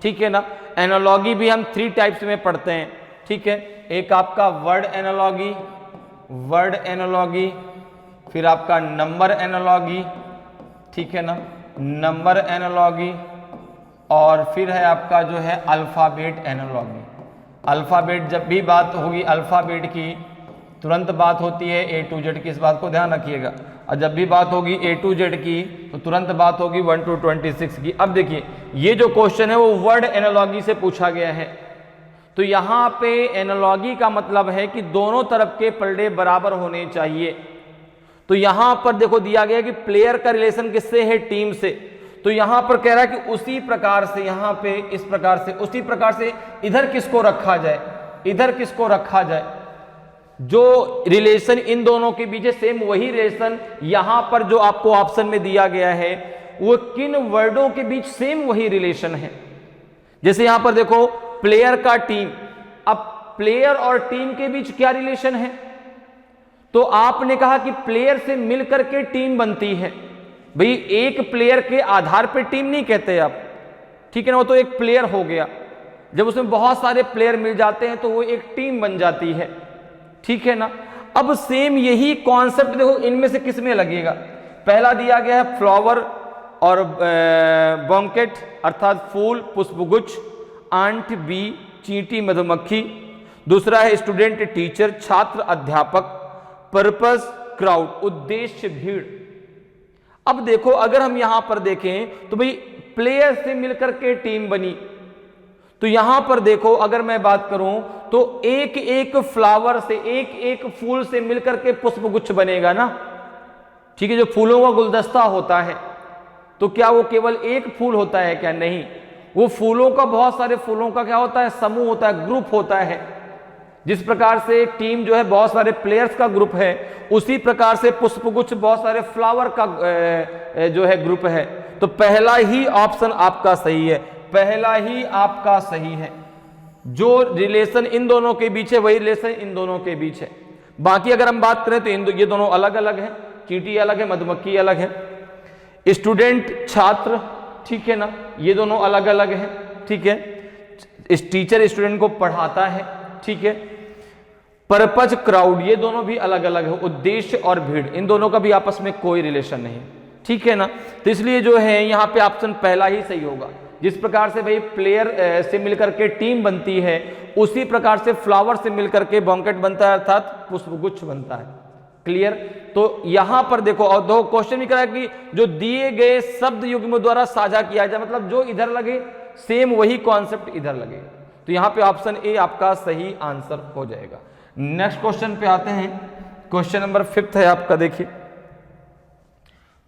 A: ठीक है ना? एनालॉगी भी हम 3 टाइप्स में पढ़ते हैं। ठीक है? एक आपका वर्ड एनालॉगी, फिर आपका नंबर एनालॉगी, ठीक है ना, नंबर एनालॉगी, और फिर है आपका जो है अल्फ़ाबेट एनालॉगी। अल्फ़ाबेट, जब भी बात होगी अल्फ़ाबेट की तुरंत बात होती है A to Z की, इस बात को ध्यान रखिएगा, और जब भी बात होगी A to Z की तो तुरंत बात होगी 1 to 26 की। अब देखिए ये जो क्वेश्चन है वो वर्ड एनालॉगी से पूछा गया है, तो यहाँ पे एनालॉगी का मतलब है कि दोनों तरफ के पलड़े बराबर होने चाहिए। तो यहाँ पर देखो दिया गया कि प्लेयर का रिलेशन किससे है? टीम से। तो यहाँ पर कह रहा है कि उसी प्रकार से यहाँ पे इस प्रकार से, उसी प्रकार से इधर किसको रखा जाए, इधर किसको रखा जाए, जो रिलेशन इन दोनों के बीच है सेम वही रिलेशन यहां पर जो आपको ऑप्शन में दिया गया है वो किन वर्डों के बीच सेम वही रिलेशन है। जैसे यहां पर देखो प्लेयर का टीम, अब प्लेयर और टीम के बीच क्या रिलेशन है? तो आपने कहा कि प्लेयर से मिलकर के टीम बनती है। भाई एक प्लेयर के आधार पर टीम नहीं कहते आप, ठीक है ना, वो तो एक प्लेयर हो गया। जब उसमें बहुत सारे प्लेयर मिल जाते हैं तो वो एक टीम बन जाती है। ठीक है ना? अब सेम यही कॉन्सेप्ट देखो इनमें से किस में लगेगा। पहला दिया गया है फ्लावर और बॉन्केट, अर्थात फूल, पुष्पगुच्छ, आंट, बी, चींटी, मधुमक्खी। दूसरा है स्टूडेंट, टीचर, छात्र, अध्यापक, पर्पस, क्राउड, उद्देश्य, भीड़। अब देखो अगर हम यहां पर देखें तो भाई प्लेयर से मिलकर के टीम बनी, तो यहां पर देखो अगर मैं बात करूं तो एक एक फ्लावर से, एक एक फूल से मिलकर के पुष्पगुच्छ बनेगा ना। ठीक है? जो फूलों का गुलदस्ता होता है तो क्या वो केवल एक फूल होता है क्या? नहीं, वो फूलों का, बहुत सारे फूलों का क्या होता है? समूह होता है, ग्रुप होता है। जिस प्रकार से टीम जो है बहुत सारे प्लेयर्स का ग्रुप है, उसी प्रकार से पुष्पगुच्छ बहुत सारे फ्लावर का जो है ग्रुप है। तो पहला ही ऑप्शन आपका सही है, पहला ही आपका सही है। जो रिलेशन इन दोनों के बीच है वही रिलेशन इन दोनों के बीच है। बाकी अगर हम बात करें तो ये दोनों अलग अलग है, चींटी अलग है, मधुमक्खी अलग है, स्टूडेंट, छात्र, ठीक है ना, ये दोनों अलग अलग है। ठीक है? टीचर स्टूडेंट को पढ़ाता है। ठीक है? पर्पज, क्राउड, ये दोनों भी अलग अलग है। उद्देश्य और भीड़, इन दोनों का भी आपस में कोई रिलेशन नहीं। ठीक है ना? तो इसलिए जो है यहाँ पे ऑप्शन पहला ही सही होगा। जिस प्रकार से भाई प्लेयर से मिलकर के टीम बनती है, उसी प्रकार से फ्लावर से मिलकर के बॉन्केट बनता है, अर्थात पुष्पगुच्छ बनता है। क्लियर? तो यहां पर देखो, और दो क्वेश्चन भी करा कि जो दिए गए शब्द युग्म द्वारा साझा किया जाए, मतलब जो इधर लगे सेम वही कॉन्सेप्ट इधर लगे। तो यहाँ पे ऑप्शन ए आपका सही आंसर हो जाएगा। नेक्स्ट क्वेश्चन पे आते हैं। क्वेश्चन नंबर 5 है आपका, देखिए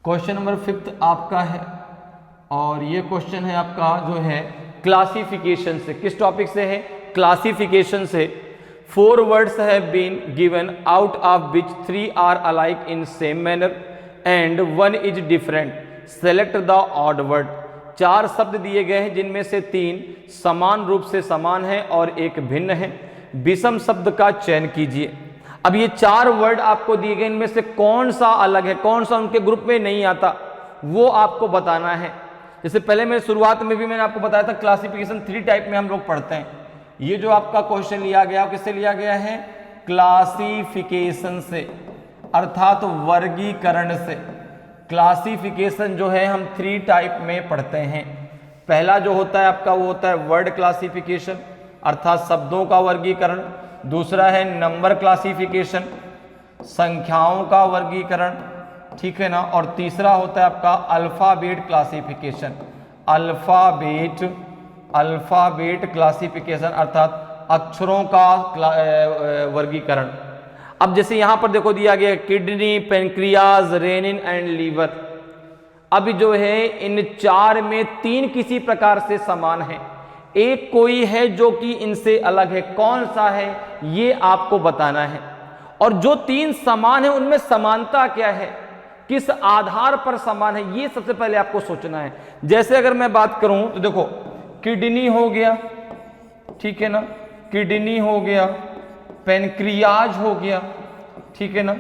A: क्वेश्चन नंबर 5 आपका है और ये क्वेश्चन है आपका जो है क्लासिफिकेशन से। किस टॉपिक से है? क्लासिफिकेशन से। 4 words have been given out of which 3 are alike in same manner and 1 is different. Select the odd word. 4 शब्द दिए गए हैं जिनमें से 3 समान रूप से समान है और एक भिन्न है। विषम शब्द का चयन कीजिए। अब ये 4 वर्ड आपको दिए गए, इनमें से कौन सा अलग है, कौन सा उनके ग्रुप में नहीं आता, वो आपको बताना है। जैसे पहले मैं शुरुआत में भी मैंने आपको बताया था, क्लासिफिकेशन 3 टाइप में हम लोग पढ़ते हैं। ये जो आपका क्वेश्चन लिया गया, किससे लिया गया है? क्लासिफिकेशन से, अर्थात वर्गीकरण से। क्लासिफिकेशन जो है हम 3 टाइप में पढ़ते हैं। पहला जो होता है आपका वो होता है वर्ड क्लासिफिकेशन, अर्थात शब्दों का वर्गीकरण। दूसरा है नंबर क्लासिफिकेशन, संख्याओं का वर्गीकरण, ठीक है ना। और तीसरा होता है आपका अल्फाबेट क्लासिफिकेशन, अल्फाबेट क्लासिफिकेशन, अर्थात अक्षरों का वर्गीकरण। अब जैसे यहां पर देखो दिया गया kidney, pancreas, renin and liver. अब जो है इन 4 में 3 किसी प्रकार से समान है, एक कोई है जो कि इनसे अलग है। कौन सा है ये आपको बताना है। और जो 3 समान है उनमें समानता क्या है, किस आधार पर समान है, ये सबसे पहले आपको सोचना है। जैसे अगर मैं बात करूं तो देखो किडनी हो गया, ठीक है ना, किडनी हो गया, पेनक्रियाज हो गया, ठीक है ना,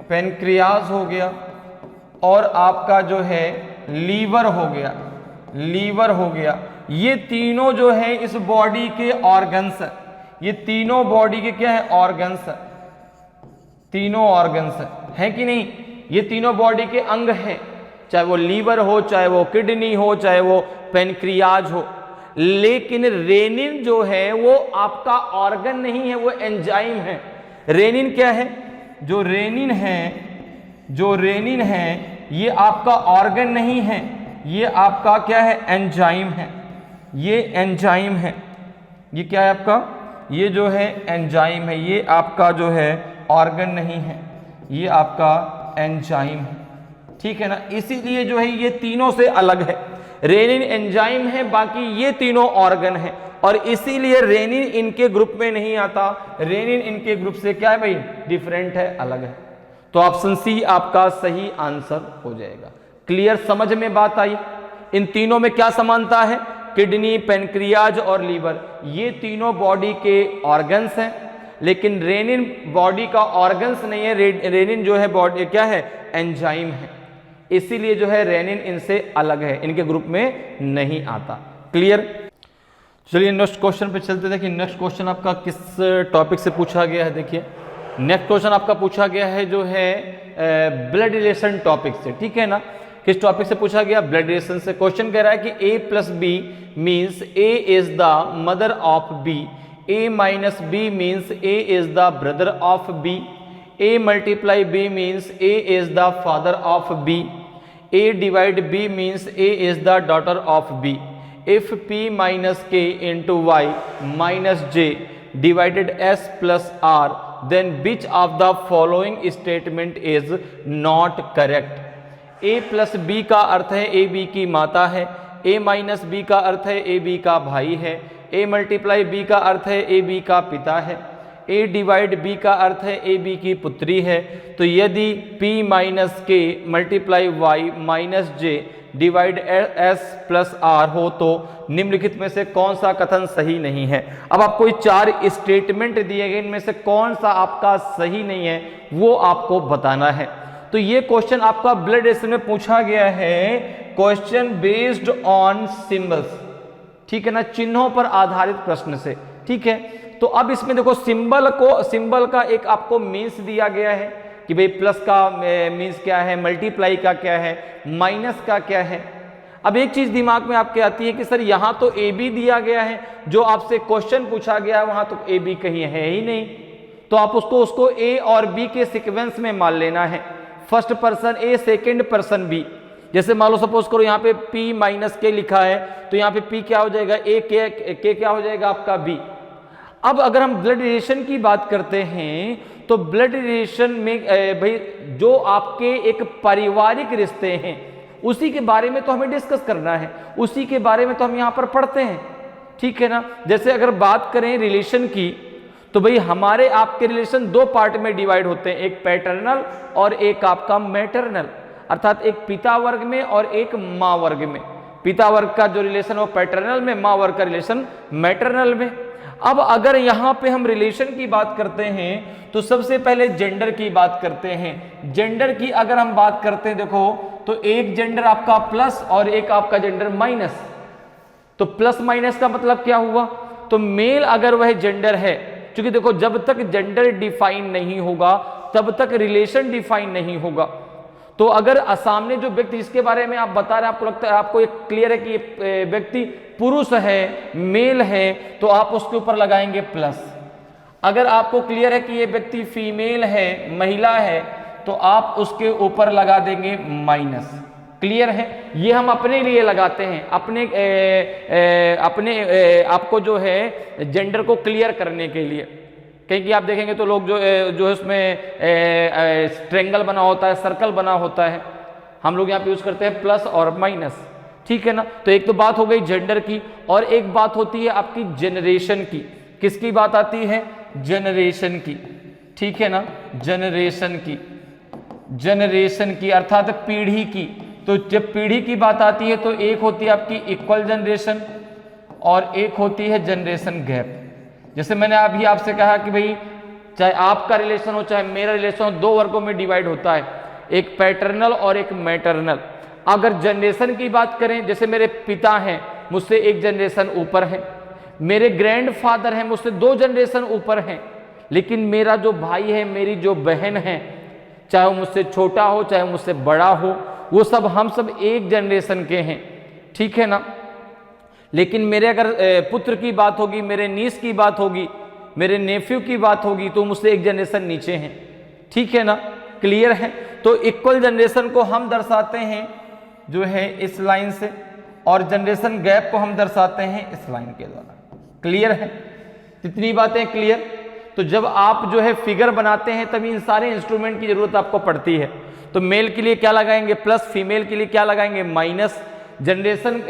A: पेनक्रियाज हो गया, और आपका जो है लीवर हो गया, लीवर हो गया। ये तीनों जो है इस बॉडी के ऑर्गन्स, ये तीनों बॉडी के क्या है? ऑर्गन्स, तीनों ऑर्गन्स है कि नहीं? ये तीनों बॉडी के अंग हैं, चाहे वो लीवर हो, चाहे वो किडनी हो, चाहे वो पेनक्रियाज हो। लेकिन रेनिन जो है वो आपका ऑर्गन नहीं है, वो एंजाइम है। रेनिन क्या है? जो रेनिन है ये आपका ऑर्गन नहीं है, ये आपका क्या है? एंजाइम है। ये एंजाइम है, ये क्या है आपका? ये जो है एंजाइम है, ये आपका जो है ऑर्गन नहीं है, ये आपका एंजाइम है, ठीक है ना। इसीलिए जो है ये तीनों से अलग है। रेनिन एंजाइम है, बाकी ये तीनों ऑर्गन है, और इसीलिए रेनिन इनके ग्रुप में नहीं आता। रेनिन इनके ग्रुप से क्या है भाई? डिफरेंट है, अलग है। तो ऑप्शन सी आपका सही आंसर हो जाएगा। क्लियर, समझ में बात आई? इन तीनों में क्या समानता है? किडनी, पेनक्रियाज और लीवर, ये तीनों बॉडी के ऑर्गन्स हैं, लेकिन रेनिन बॉडी का ऑर्गन्स नहीं है। रेनिन जो है बॉडी क्या है? एंजाइम है। इसीलिए जो है रेनिन इनसे अलग है, इनके ग्रुप में नहीं आता। क्लियर? चलिए नेक्स्ट क्वेश्चन पे चलते। देखिए नेक्स्ट क्वेश्चन आपका किस टॉपिक से पूछा गया है। देखिए नेक्स्ट क्वेश्चन आपका पूछा गया है जो है ब्लड रिलेशन टॉपिक से, ठीक है ना। किस टॉपिक से पूछा गया? ब्लड रिलेशन से। क्वेश्चन कह रहा है कि a plus b means a is the mother of b, a minus b means a is the brother of b, a multiply b means a is the father of b, a divide b means a is the daughter of b, if p minus k into y minus j divided s plus r, then which of the following statement is not correct? a plus b का अर्थ है ए बी की माता है, a माइनस बी का अर्थ है ए बी का भाई है, a मल्टीप्लाई बी का अर्थ है ए बी का पिता है, a डिवाइड बी का अर्थ है ए बी की पुत्री है। तो यदि p minus k multiply y minus j divide s plus r हो तो निम्नलिखित में से कौन सा कथन सही नहीं है। अब आपको 4 स्टेटमेंट दिए गए, इनमें से कौन सा आपका सही नहीं है वो आपको बताना है। तो ये क्वेश्चन आपका ब्लड रिलेशन में पूछा गया है, क्वेश्चन बेस्ड ऑन सिंबल्स, ठीक है ना, चिन्हों पर आधारित प्रश्न से, ठीक है। तो अब इसमें देखो सिंबल का एक आपको मीन्स दिया गया है कि भाई प्लस का मीन्स क्या है, मल्टीप्लाई का क्या है, माइनस का क्या है। अब एक चीज दिमाग में आपके आती है कि सर यहां तो ए बी दिया गया है, जो आपसे क्वेश्चन पूछा गया है वहां तो ए बी कहीं है ही नहीं, तो आप उसको ए और बी के सीक्वेंस में मान लेना है। First person a, second person B. जैसे मान लो सपोज करो यहाँ पे p माइनस के लिखा है, तो यहाँ पे p क्या हो जाएगा? ए के क्या हो जाएगा आपका b, अब अगर हम ब्लड रिलेशन की बात करते हैं तो ब्लड रिलेशन में भाई जो आपके एक पारिवारिक रिश्ते हैं उसी के बारे में तो हमें डिस्कस करना है, उसी के बारे में तो हम यहां पर पढ़ते हैं, ठीक है ना। जैसे अगर बात करें रिलेशन की तो भाई हमारे आपके रिलेशन दो पार्ट में डिवाइड होते हैं, एक पैटर्नल और एक आपका मैटरनल, अर्थात एक पिता वर्ग में और एक माँ वर्ग में। पिता वर्ग का जो रिलेशन वो पैटर्नल में, माँ वर्ग का रिलेशन मैटरनल में। अब अगर यहां पे हम रिलेशन की बात करते हैं तो सबसे पहले जेंडर की बात करते हैं। जेंडर की अगर हम बात करते हैं देखो तो एक जेंडर आपका प्लस और एक आपका जेंडर माइनस। तो प्लस माइनस का मतलब क्या हुआ, तो मेल अगर वह जेंडर है, क्योंकि देखो जब तक जेंडर डिफाइन नहीं होगा तब तक रिलेशन डिफाइन नहीं होगा। तो अगर सामने जो व्यक्ति जिसके बारे में आप बता रहे हैं, आपको लगता है, आपको एक क्लियर है कि ये व्यक्ति पुरुष है, मेल है, तो आप उसके ऊपर लगाएंगे प्लस। अगर आपको क्लियर है कि ये व्यक्ति फीमेल है, महिला है, तो आप उसके ऊपर लगा देंगे माइनस। क्लियर है, ये हम अपने लिए लगाते हैं, अपने आपको जो है जेंडर को क्लियर करने के लिए। क्योंकि आप देखेंगे तो लोग जो है उसमें ट्रायंगल बना होता है, सर्कल बना होता है, हम लोग यहाँ पे यूज करते हैं प्लस और माइनस, ठीक है ना। तो एक तो बात हो गई जेंडर की, और एक बात होती है आपकी जनरेशन की। किसकी बात आती है, जनरेशन की, ठीक है ना, जनरेशन की, जनरेशन की अर्थात पीढ़ी की। तो जब पीढ़ी की बात आती है तो एक होती है आपकी इक्वल जनरेशन और एक होती है जनरेशन गैप। जैसे मैंने अभी आपसे कहा कि भाई चाहे आपका रिलेशन हो चाहे मेरा रिलेशन हो, दो वर्गों में डिवाइड होता है, एक पैटर्नल और एक मैटरनल। अगर जनरेशन की बात करें, जैसे मेरे पिता हैं मुझसे एक जनरेशन ऊपर है, मेरे ग्रैंडफादर हैं मुझसे दो जनरेशन ऊपर हैं, लेकिन मेरा जो भाई है, मेरी जो बहन है, चाहे वो मुझसे छोटा हो चाहे मुझसे बड़ा हो, वो सब हम सब एक जनरेशन के हैं, ठीक है ना। लेकिन मेरे अगर पुत्र की बात होगी, मेरे नीस की बात होगी, मेरे नेफ्यू की बात होगी, तो मुझसे एक जनरेशन नीचे हैं, ठीक है ना, क्लियर है। तो इक्वल जनरेशन को हम दर्शाते हैं जो है इस लाइन से, और जनरेशन गैप को हम दर्शाते हैं इस लाइन के द्वारा। क्लियर है, इतनी बातें क्लियर। तो जब आप जो है फिगर बनाते हैं तभी इन सारे इंस्ट्रूमेंट की जरूरत आपको पड़ती है। तो मेल के लिए क्या लगाएंगे प्लस, फीमेल के लिए क्या लगाएंगे माइनस। जनरेशन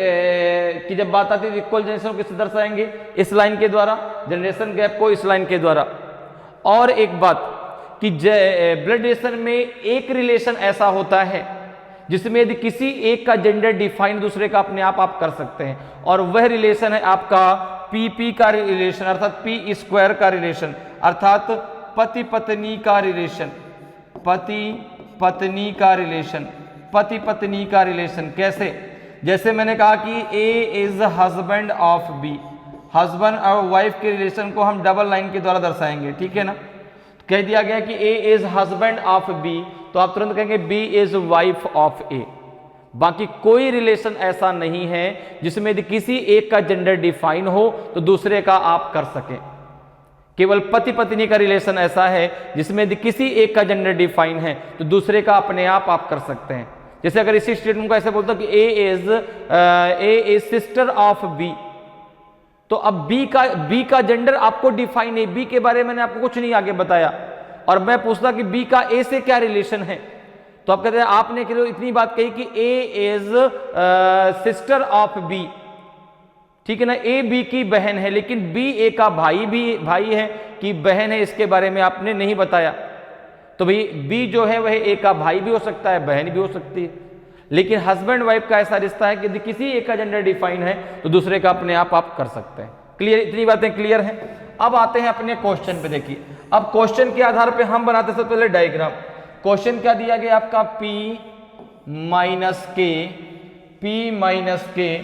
A: की जब बात आती है तो इक्वल जनरेशन को किससे दर्शाएंगे, इस लाइन के द्वारा, जनरेशन गैप को इस लाइन के द्वारा। और एक बात कि ब्लड रिलेशन में एक रिलेशन ऐसा होता है जिसमें यदि किसी एक का जेंडर डिफाइन दूसरे का अपने आप कर सकते हैं, और वह रिलेशन है आपका पी का रिलेशन, अर्थात पी स्क्वायर का रिलेशन, अर्थात पति पत्नी का रिलेशन, पति पत्नी का रिलेशन, पति पत्नी का रिलेशन। कैसे, जैसे मैंने कहा कि A is husband of B, husband और वाइफ के रिलेशन को हम डबल लाइन के द्वारा दर्शाएंगे, ठीक है ना। कह दिया गया कि A is husband of B, तो आप तुरंत कहेंगे बी इज वाइफ ऑफ ए। बाकी कोई रिलेशन ऐसा नहीं है जिसमें यदि किसी एक का जेंडर डिफाइन हो तो दूसरे का आप कर सकें। केवल पति पत्नी का रिलेशन ऐसा है जिसमें यदि किसी एक का जेंडर डिफाइन है तो दूसरे का अपने आप कर सकते हैं। जैसे अगर इसी स्टेटमेंट को ऐसे बोलता कि A is sister of B, तो अब बी का जेंडर आपको डिफाइन है, बी के बारे में मैंने आपको कुछ नहीं आगे बताया, और मैं पूछता कि बी का ए से क्या रिलेशन है, तो आप कहते हैं आपने केवल इतनी बात कही कि A is sister of B, ठीक है ना, ए बी की बहन है, लेकिन बी ए का भाई है कि बहन है, इसके बारे में आपने नहीं बताया। तो भाई बी जो है वह ए का भाई भी हो सकता है, बहन भी हो सकती है, लेकिन हस्बैंड वाइफ का ऐसा रिश्ता है कि यदि किसी एक का जेंडर डिफाइन है तो दूसरे का अपने आप कर सकते हैं। क्लियर, इतनी बातें क्लियर हैं। अब आते हैं अपने क्वेश्चन पे। देखिए अब क्वेश्चन के आधार पे हम बनाते सबसे पहले डायग्राम। क्वेश्चन क्या दिया गया आपका, P minus k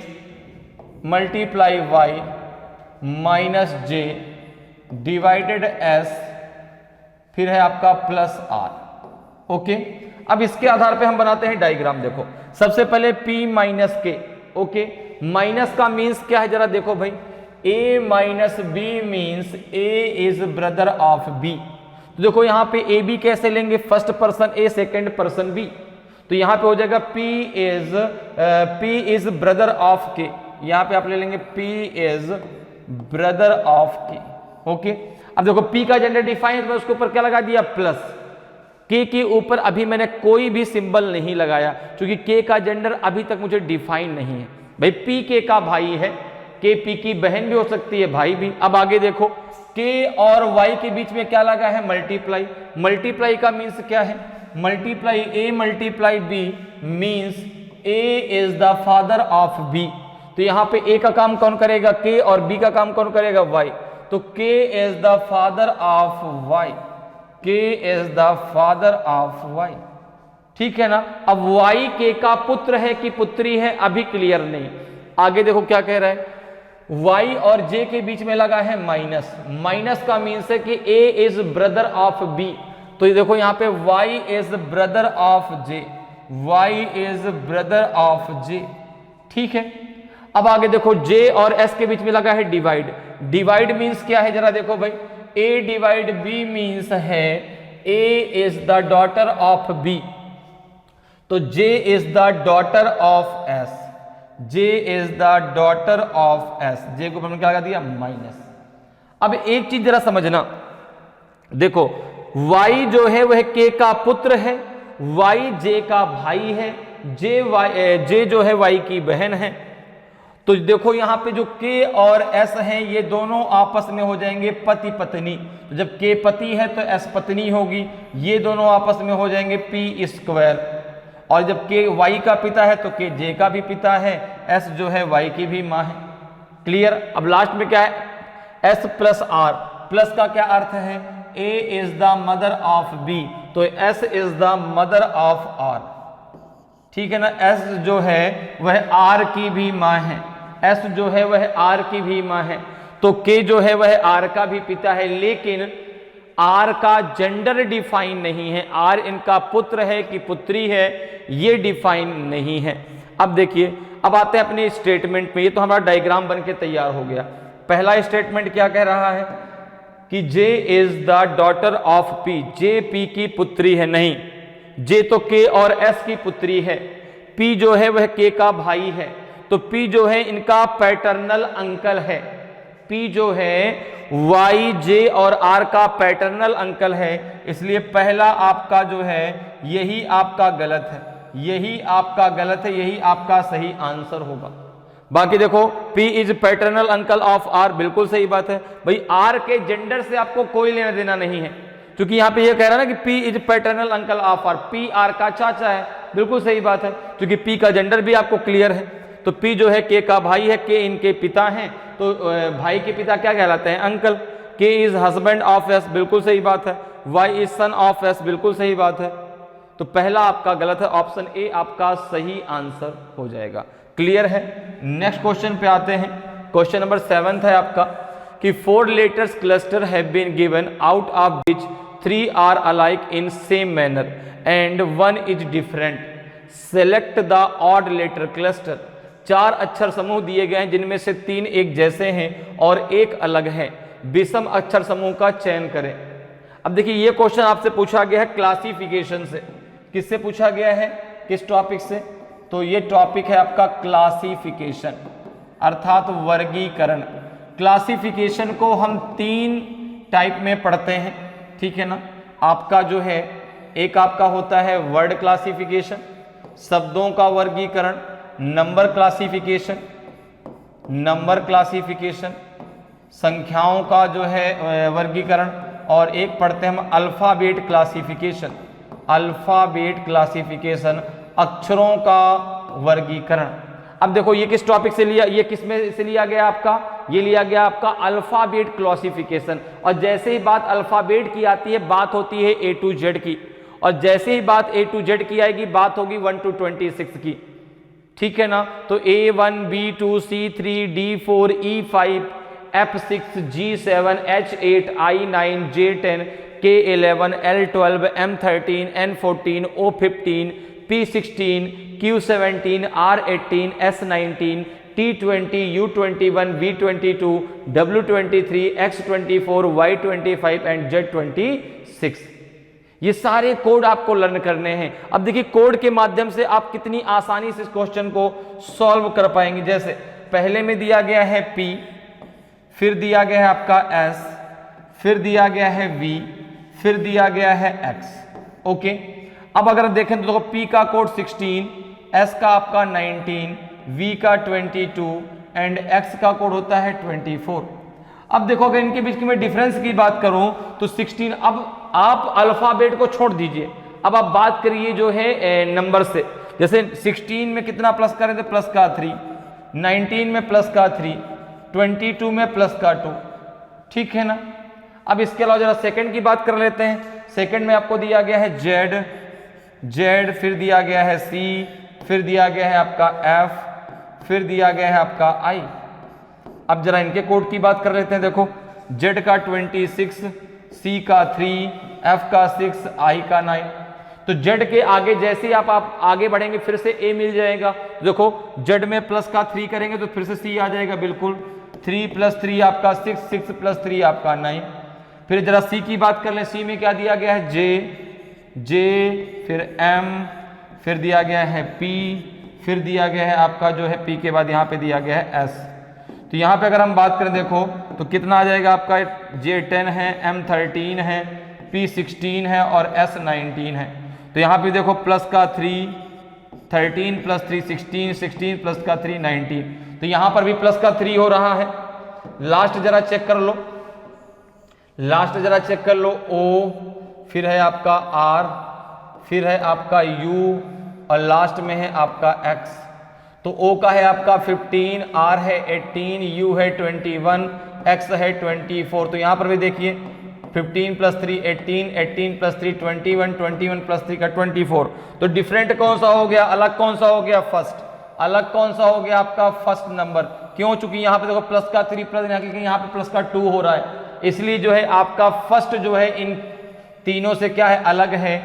A: multiply Y minus J divided S, फिर है आपका प्लस R। ओके, अब इसके आधार पे हम बनाते हैं डायग्राम। देखो सबसे पहले P minus k, okay, minus का मीन्स क्या है जरा देखो भाई, A minus b means A is brother of B। तो देखो यहाँ पे ए बी कैसे लेंगे, first person a second person b, तो यहाँ पे हो जाएगा P इज ब्रदर ऑफ के, यहाँ पे आप ले लेंगे P इज ब्रदर ऑफ के। ओके, अब देखो p का जेंडर डिफाइन है तो उसके ऊपर क्या लगा दिया प्लस, k के ऊपर अभी मैंने कोई भी सिंबल नहीं लगाया क्योंकि k का जेंडर अभी तक मुझे डिफाइन नहीं है। भाई p k का भाई है, k p की बहन भी हो सकती है, भाई भी। अब आगे देखो k और y के बीच में क्या लगा है मल्टीप्लाई, मल्टीप्लाई का मीन्स क्या है, multiply a multiply b means a is the father of b। तो यहाँ पे a का काम कौन करेगा k और b का काम कौन करेगा y, तो k is the father of y, k is the father of y, ठीक है ना। अब y k का पुत्र है कि पुत्री है अभी क्लियर नहीं। आगे देखो क्या कह रहा है, y और j के बीच में लगा है माइनस, माइनस का मीन्स है कि a is brother of b। तो ये देखो यहाँ पे y is brother of j, y is brother of j, ठीक है। अब आगे देखो j और s के बीच में लगा है डिवाइड, डिवाइड मीन्स क्या है जरा देखो भाई, a डिवाइड b मीन्स है a is the daughter of b, तो j is the daughter of s, j is the daughter of s, j को हमने क्या लगा दिया माइनस। अब एक चीज जरा समझना, देखो y जो है वह k का पुत्र है, y j का भाई है, j जो है y की बहन है। तो देखो यहाँ पे जो k और s हैं ये दोनों आपस में हो जाएंगे पति पत्नी, तो जब k पति है तो s पत्नी होगी, ये दोनों आपस में हो जाएंगे p स्क्वायर, और जब k y का पिता है तो k j का भी पिता है, s जो है y की भी माँ है। क्लियर। अब लास्ट में क्या है s प्लस r, प्लस का क्या अर्थ है, a is the mother of b, तो s is the mother of r, ठीक है ना। s जो है वह r की भी माँ है, s जो है वह r की भी माँ है, तो k जो है वह r का भी पिता है, लेकिन r का जेंडर डिफाइन नहीं है, r इनका पुत्र है कि पुत्री है ये डिफाइन नहीं है। अब देखिए, अब आते हैं अपने स्टेटमेंट में, ये तो हमारा डायग्राम बन के तैयार हो गया। पहला स्टेटमेंट क्या कह रहा है कि j is the daughter of p, j p की पुत्री है, नहीं, j तो k और s की पुत्री है, p जो है वह k का भाई है, तो p जो है इनका पैटर्नल अंकल है, p जो है y j और r का पैटर्नल अंकल है, इसलिए पहला आपका जो है यही आपका गलत है, यही आपका गलत है, यही आपका सही आंसर होगा। बाकी देखो p is paternal uncle of r, बिल्कुल सही बात है भाई, r के जेंडर से आपको कोई लेना देना नहीं है, क्योंकि यहाँ पे ये कह रहा है ना कि p is paternal uncle of r, p r का चाचा है, बिल्कुल सही बात है, क्योंकि p का जेंडर भी आपको क्लियर है। तो p जो है k का भाई है, k इनके पिता हैं, तो भाई के पिता क्या कहलाते हैं uncle, k is husband of s, बिल्कुल सही बात है, y is son of s, बिल्कुल सही बात है। तो पहला आपका गलत है, ऑप्शन ए आपका सही आंसर हो जाएगा। क्लियर है। नेक्स्ट क्वेश्चन पे आते हैं, क्वेश्चन नंबर 7 है आपका कि 4 letters cluster have been given out of which 3 are alike in same manner and 1 is different, select the odd letter cluster. 4 अक्षर समूह दिए गए हैं जिनमें से 3 एक जैसे हैं और एक अलग है, विषम अक्षर समूह का चयन करें। अब देखिए ये क्वेश्चन आपसे पूछा गया है क्लासिफिकेशन से, किससे पूछा गया है, किस टॉपिक से, तो ये टॉपिक है आपका क्लासिफिकेशन अर्थात वर्गीकरण। क्लासिफिकेशन को हम 3 टाइप में पढ़ते हैं, ठीक है ना। आपका जो है एक आपका होता है वर्ड क्लासिफिकेशन, शब्दों का वर्गीकरण, नंबर क्लासिफिकेशन, नंबर क्लासिफिकेशन, संख्याओं का जो है वर्गीकरण, और एक पढ़ते हैं हम अल्फाबेट क्लासिफिकेशन, अल्फाबेट क्लासिफिकेशन अक्षरों का वर्गीकरण। अब देखो ये किस टॉपिक से लिया, ये किस में से लिया गया आपका, ये लिया गया आपका अल्फाबेट क्लासिफिकेशन। और जैसे ही बात अल्फाबेट की आती है बात होती है A to Z की, और जैसे ही बात A to Z की आएगी बात होगी 1 to 26 की, ठीक है ना। तो A1 B2 C3 D4 E5 F6 G7 H8 I9 J10 K11 L12 M13 N14 O15 P16 Q17 R18 S19 T20 U21 V22 W23 X24 Y25 and Z26। ये सारे कोड आपको लर्न करने हैं। अब देखिए कोड के माध्यम से आप कितनी आसानी से इस क्वेश्चन को सॉल्व कर पाएंगे। जैसे पहले में दिया गया है P, फिर दिया गया है आपका S, फिर दिया गया है V, फिर दिया गया है X। ओके, अब अगर देखें तो देखो P का कोड 16, S का आपका 19, V का 22 एंड X का कोड होता है 24। अब देखो अगर इनके बीच में डिफरेंस की बात करूं तो 16, अब आप अल्फाबेट को छोड़ दीजिए, अब आप बात करिए जो है नंबर से। जैसे 16 में कितना प्लस करें तो प्लस का 3, 19 में प्लस का 3, 22 में प्लस का 2, ठीक है ना। अब इसके अलावा जरा सेकंड की बात कर लेते हैं। सेकंड में आपको दिया गया है Z, फिर दिया गया है C, फिर दिया गया है आपका F, फिर दिया गया है आपका I। अब जरा इनके कोड की बात कर लेते हैं। देखो Z का 26, C का 3, F का 6, I का 9। तो Z के आगे जैसे ही आप आगे बढ़ेंगे फिर से A मिल जाएगा। देखो Z में प्लस का 3 करेंगे तो फिर से C आ जाएगा, बिल्कुल 3 + 3 आपका 6, 6 + 3 आपका 9। फिर जरा C की बात कर लें। C में क्या दिया गया है J, फिर M, फिर दिया गया है P, फिर दिया गया है आपका जो है P के बाद यहाँ पे दिया गया है S। तो यहाँ पे अगर हम बात करें देखो तो कितना आ जाएगा आपका, J 10 है, M 13 है, P 16 है और S 19 है। तो यहाँ पे देखो प्लस का 3, 13 + 3 16, 16 प्लस का 3 19। तो यहाँ पर भी प्लस का 3 हो रहा है। लास्ट जरा चेक कर लो, O, फिर है आपका R, फिर है आपका U और लास्ट में है आपका X। तो O का है आपका 15, R है 18, U है 21, X है 24। तो यहाँ पर भी देखिए 15 + 3 18, 18 + 3 21, 21 + 3 का 24। तो डिफरेंट कौन सा हो गया, अलग कौन सा हो गया, फर्स्ट। अलग कौन सा हो गया आपका फर्स्ट नंबर। क्यों? चूंकि यहाँ पे देखो प्लस का 3 प्लस यहाँ पे प्लस का 2 हो रहा है, इसलिए जो है आपका फर्स्ट जो है इन तीनों से क्या है, अलग है।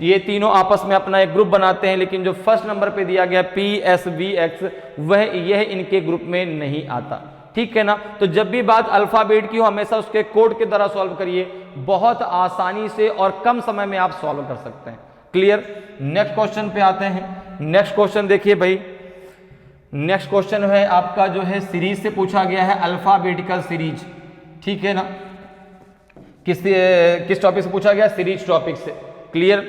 A: ये तीनों आपस में अपना एक ग्रुप बनाते हैं, लेकिन जो फर्स्ट नंबर पे दिया गया PSVX वह यह इनके ग्रुप में नहीं आता, ठीक है ना। तो जब भी बात अल्फाबेट की हो हमेशा उसके कोड के द्वारा सॉल्व करिए, बहुत आसानी से और कम समय में आप सॉल्व कर सकते हैं। क्लियर। नेक्स्ट क्वेश्चन पे आते हैं। नेक्स्ट क्वेश्चन देखिए भाई, नेक्स्ट क्वेश्चन है आपका जो है सीरीज से पूछा गया है, अल्फाबेटिकल सीरीज, ठीक है ना। किस टॉपिक से पूछा गया, सीरीज टॉपिक से। क्लियर।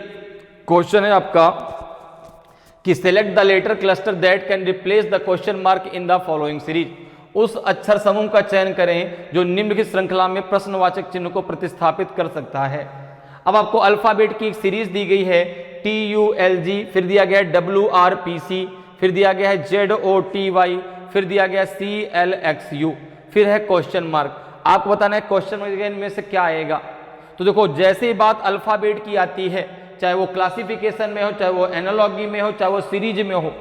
A: क्वेश्चन है आपका कि select the letter cluster that can replace the question mark in the following series. उस अक्षर समूह का चयन करें जो निम्नलिखित श्रृंखला में प्रश्नवाचक चिन्ह को प्रतिस्थापित कर सकता है। अब आपको अल्फाबेट की एक सीरीज दी गई है TULG, फिर दिया गया है WRPC, फिर दिया गया है ZOTY, फिर दिया गया है CLXU, फिर है क्वेश्चन मार्क। आपको बताना है क्वेश्चन मार्क इनमें से क्या आएगा। तो देखो जैसे ही बात अल्फाबेट की आती है, चाहे वो क्लासिफिकेशन में हो, चाहे वो एनालॉजी में हो, चाहे वो सीरीज में हो,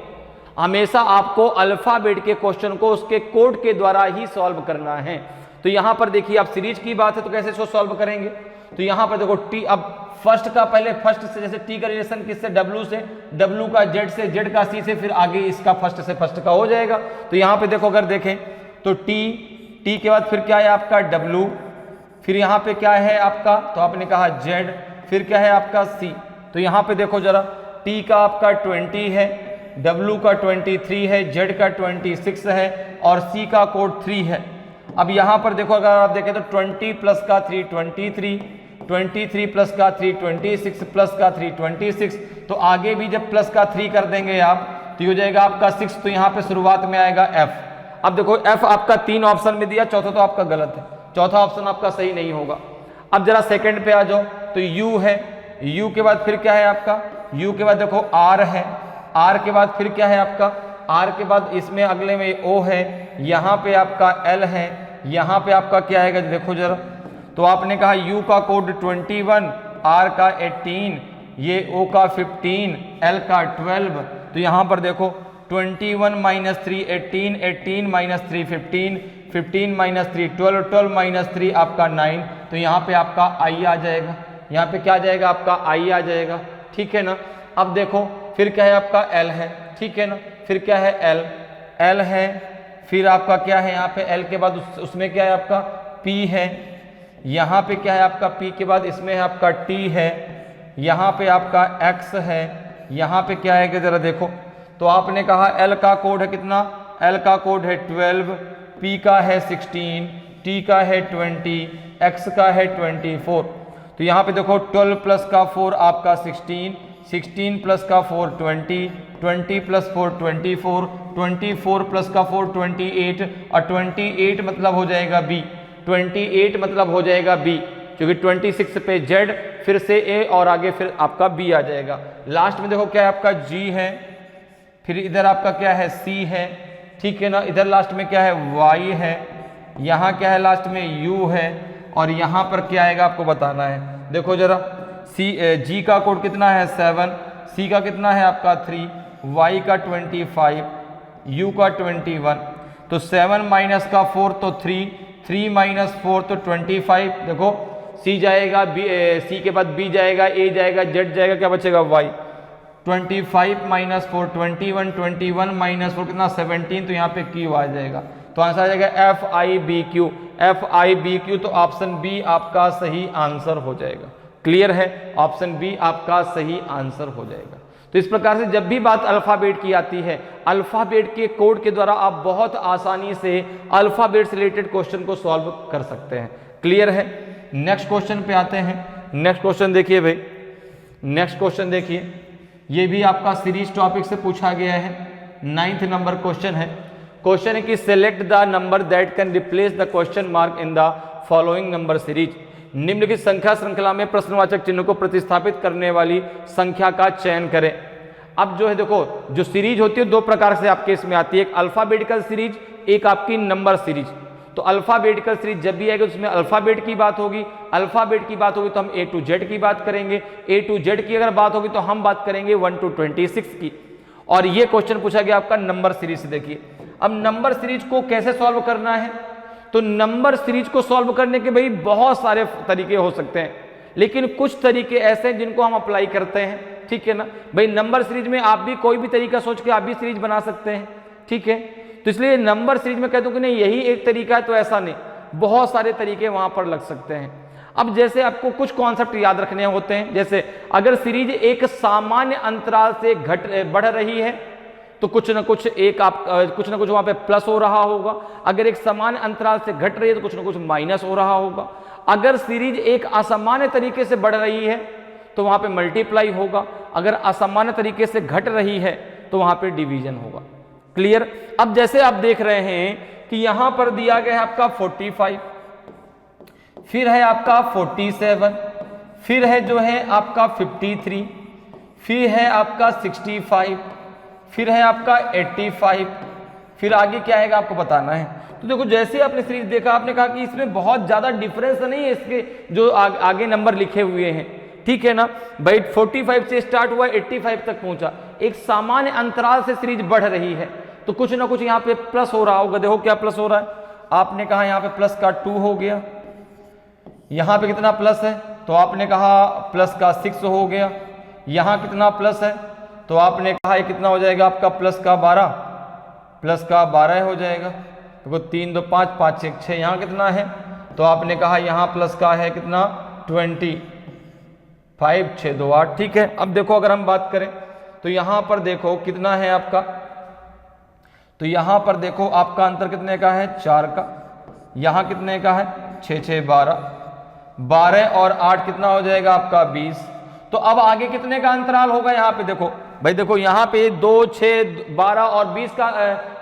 A: हमेशा आपको अल्फाबेट के क्वेश्चन को उसके कोड के द्वारा ही सॉल्व करना है। तो यहाँ पर देखिए, आप सीरीज की बात है तो कैसे इसको सॉल्व करेंगे। तो यहाँ पर देखो T, अब फर्स्ट का पहले फर्स्ट से, जैसे T का रिलेशन किससे, W से, W का Z से, Z का C से, फिर आगे इसका फर्स्ट से फर्स्ट का हो जाएगा। तो यहाँ पे देखो अगर देखें तो T के बाद फिर क्या है आपका W, फिर यहाँ पे क्या है आपका, तो आपने कहा Z, फिर क्या है आपका C। तो यहाँ पे देखो जरा, T का आपका 20 है, W का 23 है, Z का 26 है और C का कोड 3 है। अब यहाँ पर देखो अगर आप देखें तो 20 प्लस का 3 23, 23 प्लस का 3 26 प्लस का 3 26। तो आगे भी जब प्लस का 3 कर देंगे आप तो ये हो जाएगा आपका 6। तो यहाँ पे शुरुआत में आएगा F। अब देखो F आपका 3 ऑप्शन में दिया, चौथा तो आपका गलत है, चौथा ऑप्शन आपका सही नहीं होगा। अब जरा सेकंड पे आ जाओ तो U है, U के बाद फिर क्या है आपका, U के बाद देखो R है, R के बाद फिर क्या है आपका, R के बाद इसमें अगले में O है, यहाँ पे आपका L है, यहाँ पे आपका क्या आएगा देखो जरा। तो आपने कहा U का कोड 21, R का 18, ये O का 15, L का 12। तो यहाँ पर देखो 21 - 3 18, 18 - 3 15, 15 - 3 12, 12 - 3 आपका 9। तो यहाँ पे आपका I आ जाएगा, यहाँ पे क्या आ जाएगा आपका I आ जाएगा, ठीक है ना। अब देखो फिर क्या है आपका L है, ठीक है ना, फिर क्या है L है, फिर आपका क्या है यहाँ पे L के बाद उसमें क्या है आपका P है, यहाँ पे क्या है आपका P के बाद इसमें है आपका T है, यहाँ पे आपका X है, यहाँ पे क्या है कि जरा देखो। तो आपने कहा L का कोड है कितना, L का कोड है 12, P का है 16, t का है 20, x का है 24। तो यहाँ पे देखो 12 प्लस का 4 आपका 16, 16 प्लस का 4 20, 20 प्लस 4 24, 24 प्लस का 4 28 और 28 मतलब हो जाएगा b, 28 मतलब हो जाएगा b, क्योंकि 26 पे z फिर से a और आगे फिर आपका b आ जाएगा। लास्ट में देखो क्या है आपका g है, फिर इधर आपका क्या है c है, ठीक है ना। इधर लास्ट में क्या है y है, यहाँ क्या है लास्ट में u है, और यहाँ पर क्या आएगा आपको बताना है। देखो जरा g का कोड कितना है 7, c का कितना है आपका 3, y का 25, u का 21। तो 7 माइनस का 4 तो 3, 3 माइनस 4 तो 25। देखो c जाएगा c के बाद b जाएगा, a जाएगा, z जाएगा, क्या बचेगा y। 25 माइनस 4 21, 21 माइनस 4 कितना 17, तो यहाँ पे q आ जाएगा। तो आंसर आ जाएगा FIBQ, FIBQ। तो ऑप्शन बी आपका सही आंसर हो जाएगा। क्लियर है, ऑप्शन बी आपका सही आंसर हो जाएगा। तो इस प्रकार से जब भी बात अल्फाबेट की आती है, अल्फाबेट के कोड के द्वारा आप बहुत आसानी से अल्फाबेट से रिलेटेड क्वेश्चन को सॉल्व कर सकते हैं। क्लियर है। नेक्स्ट क्वेश्चन पे आते हैं। नेक्स्ट क्वेश्चन देखिए भाई, नेक्स्ट क्वेश्चन देखिए, ये भी आपका सीरीज टॉपिक से पूछा गया है। 9th नंबर क्वेश्चन है। क्वेश्चन है कि select the number that can replace the question mark in the following number series. निम्नलिखित संख्या श्रृंखला में प्रश्नवाचक चिन्ह को प्रतिस्थापित करने वाली संख्या का चयन करें। अब जो है देखो, जो सीरीज होती है दो प्रकार से आपके इसमें आती है, एक अल्फाबेटिकल सीरीज, एक आपकी नंबर सीरीज। तो अल्फाबेटिकल सीरीज जब भी आएगी उसमें अल्फाबेट की बात होगी, अल्फाबेट की बात होगी तो हम A to Z की बात करेंगे, A to Z की अगर बात होगी तो हम बात करेंगे 1 to 26 की। और ये क्वेश्चन पूछा गया आपका नंबर सीरीज से। देखिए अब नंबर सीरीज को कैसे सॉल्व करना है, तो नंबर सीरीज को सॉल्व करने के भाई बहुत सारे तरीके हो सकते हैं, लेकिन कुछ तरीके ऐसे हैं जिनको हम अप्लाई करते हैं, ठीक है ना भाई। नंबर सीरीज में आप भी कोई भी तरीका सोच के आप भी सीरीज बना सकते हैं, ठीक है। तो इसलिए नंबर सीरीज में कहता हूं कि नहीं यही एक तरीका है, तो ऐसा नहीं, बहुत सारे तरीके वहां पर लग सकते हैं। अब जैसे आपको कुछ कॉन्सेप्ट याद रखने होते हैं, जैसे अगर सीरीज एक सामान्य अंतराल से बढ़ रही है तो कुछ ना कुछ वहां पे प्लस हो रहा होगा। अगर एक सामान्य अंतराल से घट रही है तो कुछ ना कुछ माइनस हो रहा होगा। अगर सीरीज एक असामान्य तरीके से बढ़ रही है तो वहां पे मल्टीप्लाई होगा। अगर असामान्य तरीके से घट रही है तो वहां पे डिवीजन होगा। क्लियर। अब जैसे आप देख रहे हैं कि यहां पर दिया गया है आपका 45, फिर है आपका 47, फिर है जो है आपका 53, फिर है आपका 65, फिर है आपका 85, फिर आगे क्या आएगा आपको बताना है। तो देखो जैसे आपने सीरीज देखा, आपने कहा कि इसमें बहुत ज्यादा डिफरेंस नहीं है इसके जो आगे नंबर लिखे हुए हैं, ठीक है ना भाई। 45 से स्टार्ट हुआ 85 तक पहुंचा, एक सामान्य अंतराल से सीरीज बढ़ रही है तो कुछ ना कुछ यहाँ पे प्लस हो रहा होगा। देखो क्या प्लस हो रहा है, आपने कहा यहाँ पे प्लस का 2 हो गया, यहाँ पे कितना प्लस है तो आपने कहा प्लस का 6 हो गया, यहाँ कितना प्लस है तो आपने कहा ये कितना हो जाएगा आपका प्लस का 12, प्लस का 12 हो जाएगा। देखो 3 2 5 5 1 6, यहाँ कितना है तो आपने कहा यहाँ प्लस का है कितना 20, 5 6 2 8, ठीक है। अब देखो अगर हम बात करें तो यहाँ पर देखो कितना है आपका, तो यहाँ पर देखो आपका अंतर कितने का है 4 का, यहाँ कितने का है 6 6 12, 12 और 8 कितना हो जाएगा आपका 20। तो अब आगे कितने का अंतराल होगा यहाँ पे देखो भाई, देखो यहाँ पे 2 6 12 और 20 का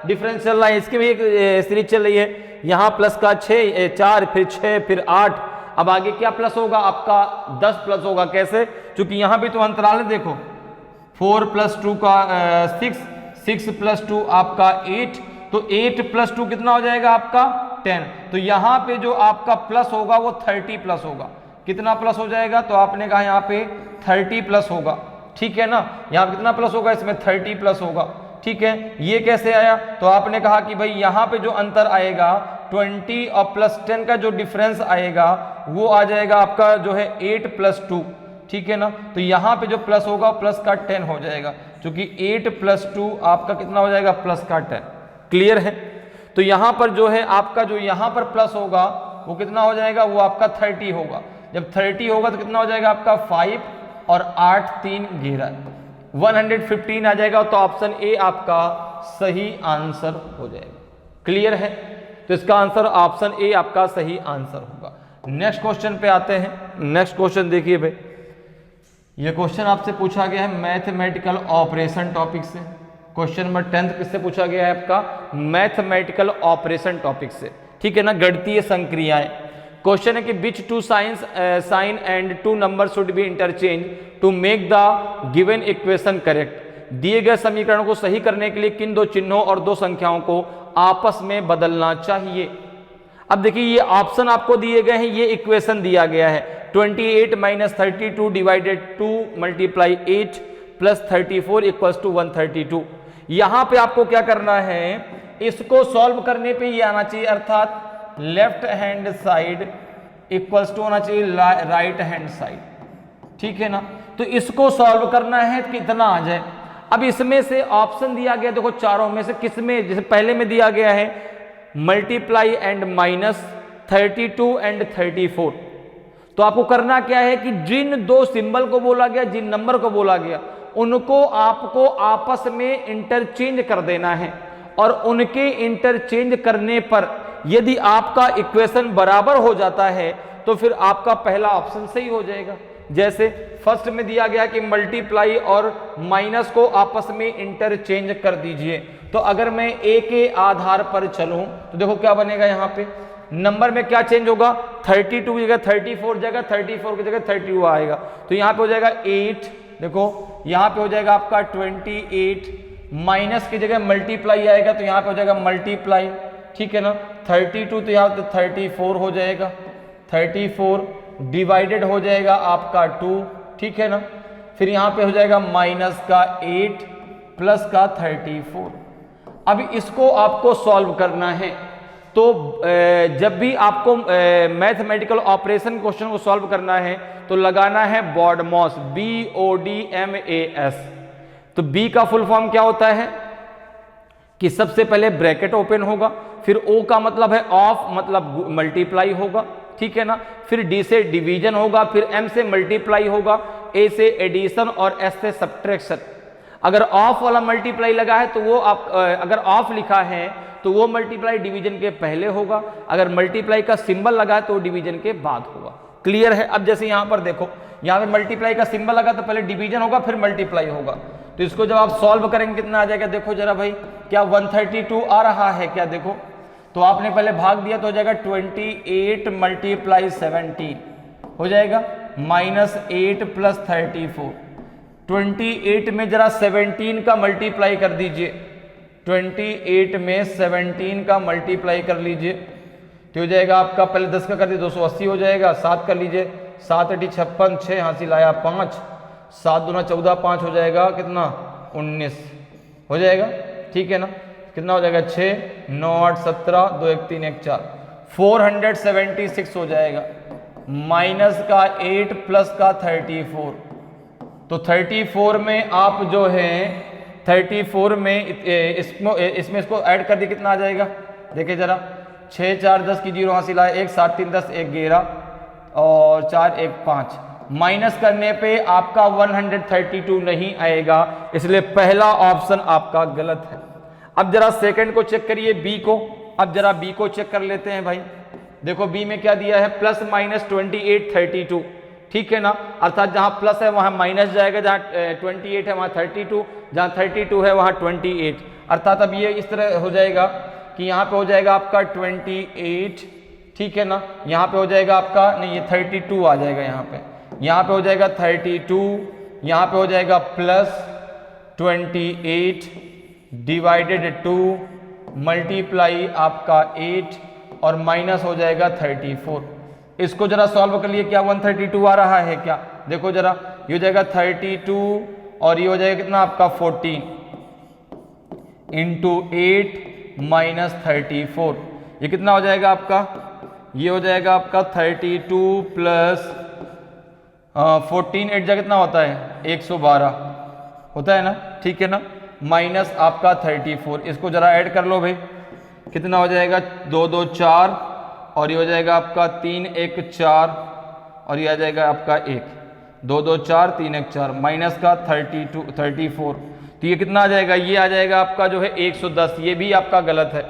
A: डिफरेंस चल रहा है, इसकी भी एक सीरीज चल रही है। यहाँ प्लस का 4 फिर 6 फिर 8, अब आगे क्या प्लस होगा आपका 10 प्लस होगा। कैसे, क्योंकि यहाँ भी तो अंतराल है, देखो 4 + 2 का 6, 6 + 2 आपका 8, तो 8 + 2 कितना हो जाएगा आपका 10। तो यहाँ पे जो आपका प्लस होगा वो 30 प्लस होगा। कितना प्लस हो जाएगा तो आपने कहा यहाँ पे 30 प्लस होगा, ठीक है ना। यहाँ कितना प्लस होगा, इसमें 30 प्लस होगा, ठीक है। ये कैसे आया तो आपने कहा कि भाई यहाँ पे जो अंतर आएगा 20 और +10 का जो डिफरेंस आएगा वो आ जाएगा आपका जो है 8 + 2, ठीक है ना। तो यहाँ पे जो प्लस होगा प्लस का 10 हो जाएगा, क्योंकि 8 + 2 आपका कितना हो जाएगा प्लस का 10। क्लियर है। तो यहाँ पर जो है आपका जो यहाँ पर प्लस होगा वो कितना हो जाएगा, वो आपका 30 होगा। जब 30 होगा तो कितना हो जाएगा आपका 5 और 8 3 11, 115 आ जाएगा। तो ऑप्शन ए आपका सही आंसर हो जाएगा। क्लियर है। तो इसका आंसर ऑप्शन ए आपका सही आंसर होगा। नेक्स्ट क्वेश्चन पे आते हैं। नेक्स्ट क्वेश्चन देखिए भाई, ये क्वेश्चन आपसे पूछा गया है मैथमेटिकल ऑपरेशन टॉपिक से। क्वेश्चन नंबर 10 किससे पूछा गया है आपका? मैथमेटिकल ऑपरेशन टॉपिक से, ठीक है ना, गणितीय संक्रियाएं। क्वेश्चन है कि which two sign and two number should be interchange to make the given equation correct. दिए गए समीकरण को सही करने के लिए किन दो चिन्हों और दो संख्याओं को आपस में बदलना चाहिए। अब देखिए ये ऑप्शन आपको दिए गए हैं, ये इक्वेशन दिया गया है 28 - 32 डिवाइडेड 2 × 8 + 34 = 132। यहां पे आपको क्या करना है, इसको सॉल्व करने पे ये आना चाहिए, अर्थात left hand side equals to होना चाहिए राइट हैंड साइड, ठीक है ना। तो इसको सॉल्व करना है कितना आ जाए। अब इसमें से ऑप्शन दिया गया, देखो चारों में से किसमें, जैसे पहले में दिया गया है मल्टीप्लाई एंड माइनस 32 एंड 34। तो आपको करना क्या है कि जिन दो सिंबल को बोला गया, जिन नंबर को बोला गया, उनको आपको आपस में इंटरचेंज कर देना है, और उनके इंटरचेंज करने पर यदि आपका इक्वेशन बराबर हो जाता है तो फिर आपका पहला ऑप्शन सही हो जाएगा। जैसे फर्स्ट में दिया गया कि मल्टीप्लाई और माइनस को आपस में इंटरचेंज कर दीजिए। तो अगर मैं ए के आधार पर चलूं तो देखो क्या बनेगा, यहाँ पे नंबर में क्या चेंज होगा, 32 की जगह 34 जाएगा, 34 की जगह 32 आएगा। तो यहाँ पे हो जाएगा 8, देखो यहाँ पे हो जाएगा आपका 28, माइनस की जगह मल्टीप्लाई आएगा तो यहाँ पे हो जाएगा मल्टीप्लाई, ठीक है ना। 32 तो यहाँ पे 34 हो जाएगा, 34 डिवाइडेड हो जाएगा आपका 2, ठीक है ना। फिर यहाँ पे हो जाएगा माइनस का 8 प्लस का 34। अब इसको आपको सॉल्व करना है। तो जब भी आपको मैथमेटिकल ऑपरेशन क्वेश्चन को सॉल्व करना है तो लगाना है BODMAS, BODMAS। तो B का फुल फॉर्म क्या होता है कि सबसे पहले ब्रैकेट ओपन होगा, फिर O का मतलब है ऑफ, मतलब मल्टीप्लाई होगा, ठीक है ना। फिर D से डिवीजन होगा, फिर M से मल्टीप्लाई होगा, A से एडिशन और S से सब्ट्रैक्शन। अगर ऑफ वाला मल्टीप्लाई लगा है तो वो आप अगर ऑफ लिखा है तो वो मल्टीप्लाई डिवीजन के पहले होगा, अगर मल्टीप्लाई का सिंबल लगा है तो डिवीजन के बाद होगा। क्लियर है। अब जैसे यहाँ पर देखो, यहाँ पे मल्टीप्लाई का सिंबल लगा तो पहले डिवीजन होगा फिर मल्टीप्लाई होगा। तो इसको जब आप सॉल्व करेंगे कितना आ जाएगा, देखो जरा भाई, क्या 132 आ रहा है क्या, देखो तो आपने पहले भाग दिया तो हो जाएगा 28 × 17 हो जाएगा -8 + 34। 28 में जरा 17 का मल्टीप्लाई कर दीजिए, 28 में 17 का मल्टीप्लाई कर लीजिए तो हो जाएगा आपका, पहले 10 का कर दीजिए 280 हो जाएगा, 7 कर लीजिए, 7 × 8 = 56, 6 हासिल आया 5, 7 दूना 14, 5 हो जाएगा कितना 19 हो जाएगा, ठीक है ना। कितना हो जाएगा 6, 9, 8, 17, 2, 1, 3, 1, 4, 476 हो जाएगा, माइनस का 8 प्लस का 34। तो 34 में आप जो है 34 में इसमें इसको ऐड कर दिए, कितना आ जाएगा देखिए जरा, 6, 4, 10 की 0 हासिल आया, 1, 7, 3, 10, 1, 11 और 4, 1, 5। माइनस करने पे आपका 132 नहीं आएगा, इसलिए पहला ऑप्शन आपका गलत है। अब जरा सेकंड को चेक करिए, बी को। अब जरा बी को चेक कर लेते हैं भाई। देखो बी में क्या दिया है, +/- 32, ठीक है ना। अर्थात जहां प्लस है वहां माइनस जाएगा, जहां 28 है वहां 32, जहां 32 है वहां 28। अर्थात अब ये इस तरह हो जाएगा कि यहाँ पे हो जाएगा आपका 28, ठीक है ना। यहाँ पे हो जाएगा आपका, नहीं ये 32 आ जाएगा, यहाँ पे हो जाएगा 32, यहाँ पे हो जाएगा +28 डिवाइडेड 2 मल्टीप्लाई आपका 8 और माइनस हो जाएगा 34। इसको जरा सॉल्व कर लिए, क्या 132 आ रहा है क्या, देखो जरा, ये हो जाएगा 32 और ये हो जाएगा कितना आपका 14 × 8 - 34। ये कितना हो जाएगा आपका, ये हो जाएगा आपका 32 प्लस 14, 8 जा कितना होता है 112 होता है ना, ठीक है ना, माइनस आपका 34। इसको जरा ऐड कर लो भाई, कितना हो जाएगा 2, 2, 4 और ये हो जाएगा आपका 3, 1, 4 और ये आ जाएगा आपका 1, 2, 2, 4, 3, 1, 4 माइनस का 34। तो ये कितना आ जाएगा, ये आ जाएगा आपका जो है 110। ये भी आपका गलत है,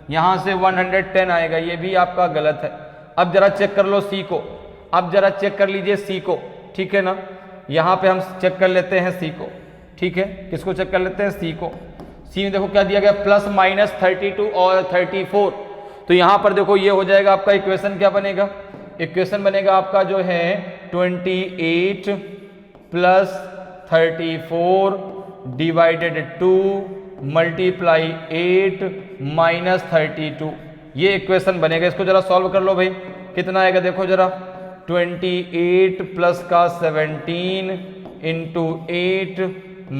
A: यहाँ से 110 आएगा, ये भी आपका गलत है। अब जरा चेक कर लो सी को, अब जरा चेक कर लीजिए सी को, ठीक है ना। यहाँ पे हम चेक कर लेते हैं सी को, ठीक है, किसको चेक कर लेते हैं, सी को। सी में देखो क्या दिया गया, प्लस माइनस 32 और 34। तो यहाँ पर देखो ये हो जाएगा आपका इक्वेशन, क्या बनेगा, इक्वेशन बनेगा आपका जो है 28 प्लस 34 डिवाइडेड 2 मल्टीप्लाई 8 माइनस 32, ये इक्वेशन बनेगा। इसको जरा सॉल्व कर लो भाई, कितना आएगा देखो जरा, 28 प्लस का 17 इंटू 8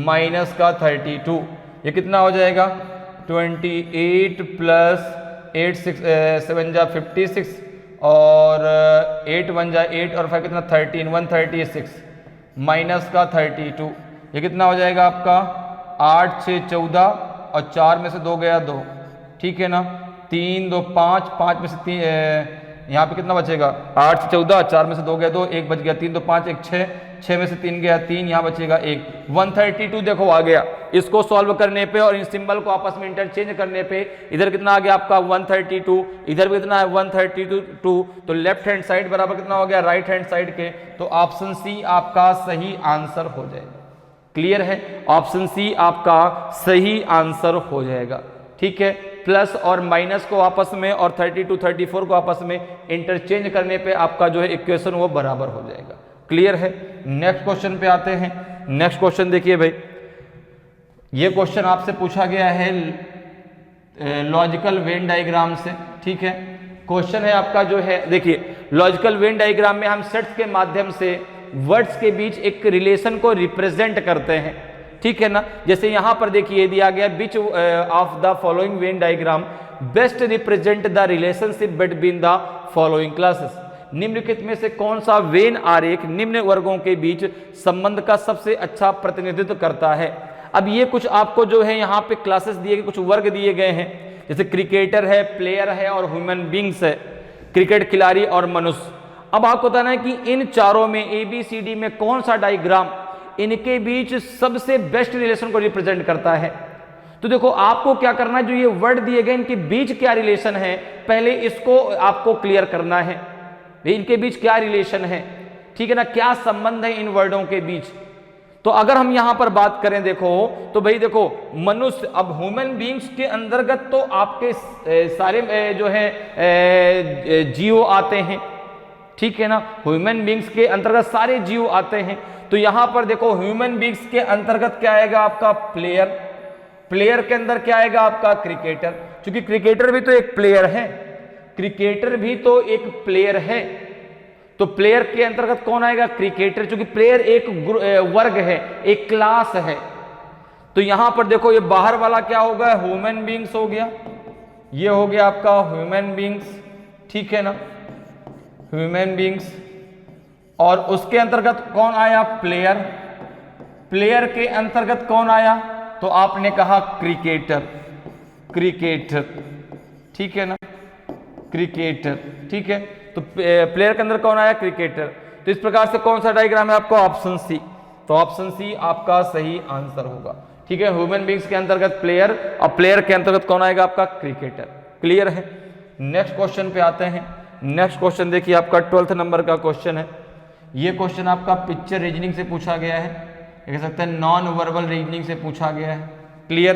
A: माइनस का 32, ये कितना हो जाएगा, 28 प्लस 8 7 जा 56 और 8 1 जा 8 और 5 कितना 13 136 माइनस का 32, ये कितना हो जाएगा आपका 8 6 14 और 4 में से 2 गया 2, ठीक है ना, 3 2 5, 5 में से 3 यहाँ पे कितना बचेगा, 8 से 14, 4 में से 2 गया 2, 1 बच गया, 3 2 5 1 6, 6 में से 3 गया 3, यहाँ बचेगा 1, 132 देखो आ गया। इसको सॉल्व करने पे और इन सिंबल को आपस में इंटरचेंज करने पे इधर कितना आ गया आपका 132, इधर भी कितना है 132, तो लेफ्ट हैंड साइड बराबर कितना हो गया राइट हैंड साइड के, तो ऑप्शन सी आपका सही आंसर हो जाएगा। क्लियर है, ऑप्शन सी आपका सही आंसर हो जाएगा, ठीक है। प्लस और माइनस को आपस में और 32 34 को आपस में इंटरचेंज करने पे आपका जो है इक्वेशन वो बराबर हो जाएगा। क्लियर है, नेक्स्ट क्वेश्चन पे आते हैं। नेक्स्ट क्वेश्चन देखिए भाई, ये क्वेश्चन आपसे पूछा गया है लॉजिकल वेन डायग्राम से, ठीक है। क्वेश्चन है आपका जो है, देखिए लॉजिकल वेन डायग्राम में हम सेट्स के माध्यम से वर्ड्स के बीच एक रिलेशन को रिप्रेजेंट करते हैं, ठीक है ना। जैसे यहां पर देखिए दिया गया which of the following Venn diagram best represent the relationship between the following classes, निम्नलिखित में से कौन सा वेन आरेख निम्न वर्गों के बीच संबंध का सबसे अच्छा प्रतिनिधित्व करता है। अब ये कुछ आपको जो है यहाँ पे क्लासेस दिए गए, कुछ वर्ग दिए गए हैं, जैसे क्रिकेटर है, प्लेयर है और ह्यूमन बींग्स है, क्रिकेट खिलाड़ी और मनुष्य। अब आपको बताना है कि इन चारों में ABCD में कौन सा डायग्राम इनके बीच सबसे बेस्ट रिलेशन को रिप्रेजेंट करता है। तो देखो आपको क्या करना है, जो ये वर्ड दिए गए इनके बीच क्या रिलेशन है, पहले इसको आपको क्लियर करना है, इनके बीच क्या रिलेशन है, ठीक है ना, क्या संबंध है इन वर्डों के बीच। तो अगर हम यहां पर बात करें देखो, तो भाई देखो मनुष्य, अब ह्यूमन बींग्स के अंतर्गत तो आपके सारे जो है जीव आते हैं, ठीक है ना, ह्यूमन बींग्स के अंतर्गत सारे जीव आते हैं। तो यहां पर देखो ह्यूमन बींग्स के अंतर्गत क्या आएगा आपका प्लेयर, प्लेयर के अंदर क्या आएगा आपका क्रिकेटर, क्योंकि क्रिकेटर भी तो एक प्लेयर है, क्रिकेटर भी तो एक प्लेयर है, तो प्लेयर के अंतर्गत कौन आएगा क्रिकेटर, क्योंकि प्लेयर एक वर्ग है, एक क्लास है। तो यहां पर देखो ये बाहर वाला क्या होगा, ह्यूमन बींग्स हो गया, ये हो गया आपका ह्यूमन बींग्स, ठीक है ना, ह्यूमन बींग्स, और उसके अंतर्गत कौन आया प्लेयर, प्लेयर के अंतर्गत कौन आया, तो आपने कहा क्रिकेटर, क्रिकेटर, ठीक है ना, क्रिकेटर, ठीक है। तो प्लेयर के अंदर कौन आया क्रिकेटर। तो इस प्रकार से कौन सा डायग्राम है आपका ऑप्शन सी, तो ऑप्शन सी आपका सही आंसर होगा, ठीक है। ह्यूमन बींग्स के अंतर्गत प्लेयर और प्लेयर के अंतर्गत कौन आएगा आपका क्रिकेटर। क्लियर है, नेक्स्ट क्वेश्चन पे आते हैं। नेक्स्ट क्वेश्चन देखिए आपका 12th नंबर का क्वेश्चन है। ये क्वेश्चन आपका पिक्चर रीजनिंग से पूछा गया है, कह सकते हैं नॉन वर्बल रीजनिंग से पूछा गया है। क्लियर,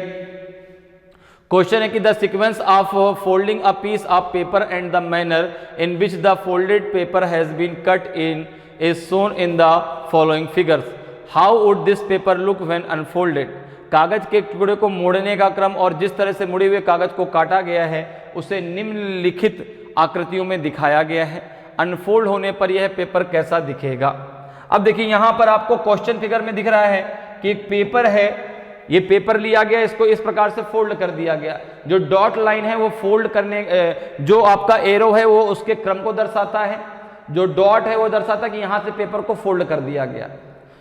A: क्वेश्चन है कि the sequence of folding a piece of paper and the manner in which the folded paper has been cut in is shown in the following figures, how would this paper look when unfolded. कागज के टुकड़े को मोड़ने का क्रम और जिस तरह से मुड़े हुए कागज को काटा गया है उसे निम्नलिखित आकृतियों में दिखाया गया है, अनफोल्ड होने पर यह पेपर कैसा दिखेगा। अब देखिए यहां पर आपको क्वेश्चन फिगर में दिख रहा है कि एक पेपर है, ये पेपर लिया गया, इसको इस प्रकार से फोल्ड कर दिया गया, जो डॉट लाइन है वो फोल्ड करने, जो आपका एरो है वो उसके क्रम को दर्शाता है, जो डॉट है वो दर्शाता है कि यहां से पेपर को फोल्ड कर दिया गया।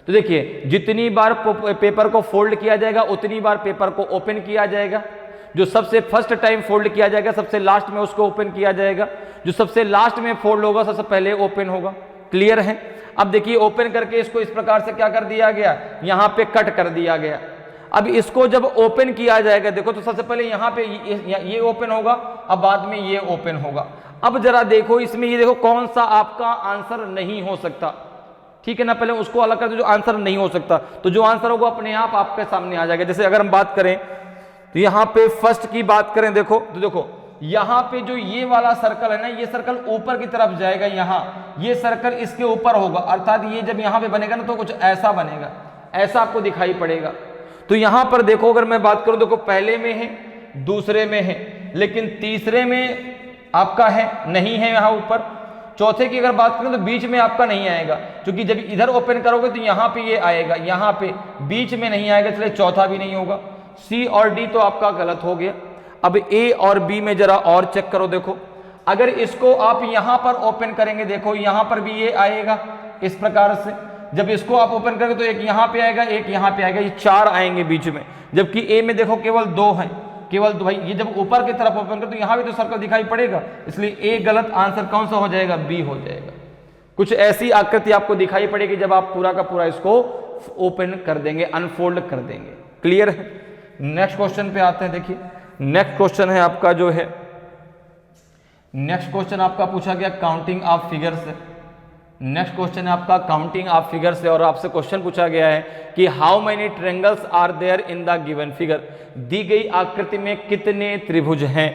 A: तो देखिए जितनी बार पेपर को फोल्ड किया जाएगा उतनी बार पेपर को ओपन किया जाएगा, जो सबसे फर्स्ट टाइम फोल्ड किया जाएगा सबसे लास्ट में उसको ओपन किया जाएगा, जो सबसे लास्ट में फोल्ड होगा सबसे पहले ओपन होगा। क्लियर है, अब देखिए ओपन करके इसको इस प्रकार से क्या कर दिया गया, यहां पे कट कर दिया गया। अब इसको जब ओपन किया जाएगा, देखो तो सबसे पहले यहाँ पे ये ओपन होगा, अब बाद में ये ओपन होगा। अब जरा देखो इसमें, ये देखो कौन सा आपका आंसर नहीं हो सकता, ठीक है ना। पहले उसको अलग कर दो जो आंसर नहीं हो सकता, तो जो आंसर होगा अपने आप आपके सामने आ जाएगा। जैसे अगर हम बात करें तो यहाँ पे फर्स्ट की बात करें, देखो तो देखो यहाँ पे जो ये वाला सर्कल है ना, ये सर्कल ऊपर की तरफ जाएगा, यहाँ ये सर्कल इसके ऊपर होगा, अर्थात ये जब यहाँ पे बनेगा ना तो कुछ ऐसा बनेगा, ऐसा आपको दिखाई पड़ेगा। तो यहाँ पर देखो अगर मैं बात करूँ, देखो पहले में है, दूसरे में है, लेकिन तीसरे में आपका है नहीं है यहाँ ऊपर। चौथे की अगर बात करूँ तो बीच में आपका नहीं आएगा, क्योंकि जब इधर ओपन करोगे तो यहाँ पे ये आएगा, यहाँ पे बीच में नहीं आएगा, इसलिए चौथा भी नहीं होगा। सी और डी तो आपका गलत हो गया। अब ए और बी में जरा और चेक करो, देखो अगर इसको आप यहाँ पर ओपन करेंगे, देखो यहाँ पर भी ये आएगा इस प्रकार से। जब इसको आप ओपन करेंगे तो एक यहाँ पे आएगा, एक यहाँ पे आएगा, ये चार आएंगे बीच में। जबकि ए में देखो केवल दो हैं, केवल दो। भाई ये जब ऊपर की तरफ ओपन कर तो यहाँ भी तो सर्कल दिखाई पड़ेगा, इसलिए ए गलत। आंसर कौन सा हो जाएगा? बी हो जाएगा। कुछ ऐसी आकृति आपको दिखाई पड़ेगी जब आप पूरा का पूरा इसको ओपन कर देंगे, अनफोल्ड कर देंगे। क्लियर है? नेक्स्ट क्वेश्चन पे आते हैं। देखिए नेक्स्ट क्वेश्चन है आपका जो है, नेक्स्ट क्वेश्चन आपका पूछा गया काउंटिंग ऑफ फिगर्स से। नेक्स्ट क्वेश्चन है आपका काउंटिंग ऑफ फिगर्स से, और आपसे क्वेश्चन पूछा गया है कि how many triangles are there in the given figure. दी गई आकृति में कितने त्रिभुज हैं।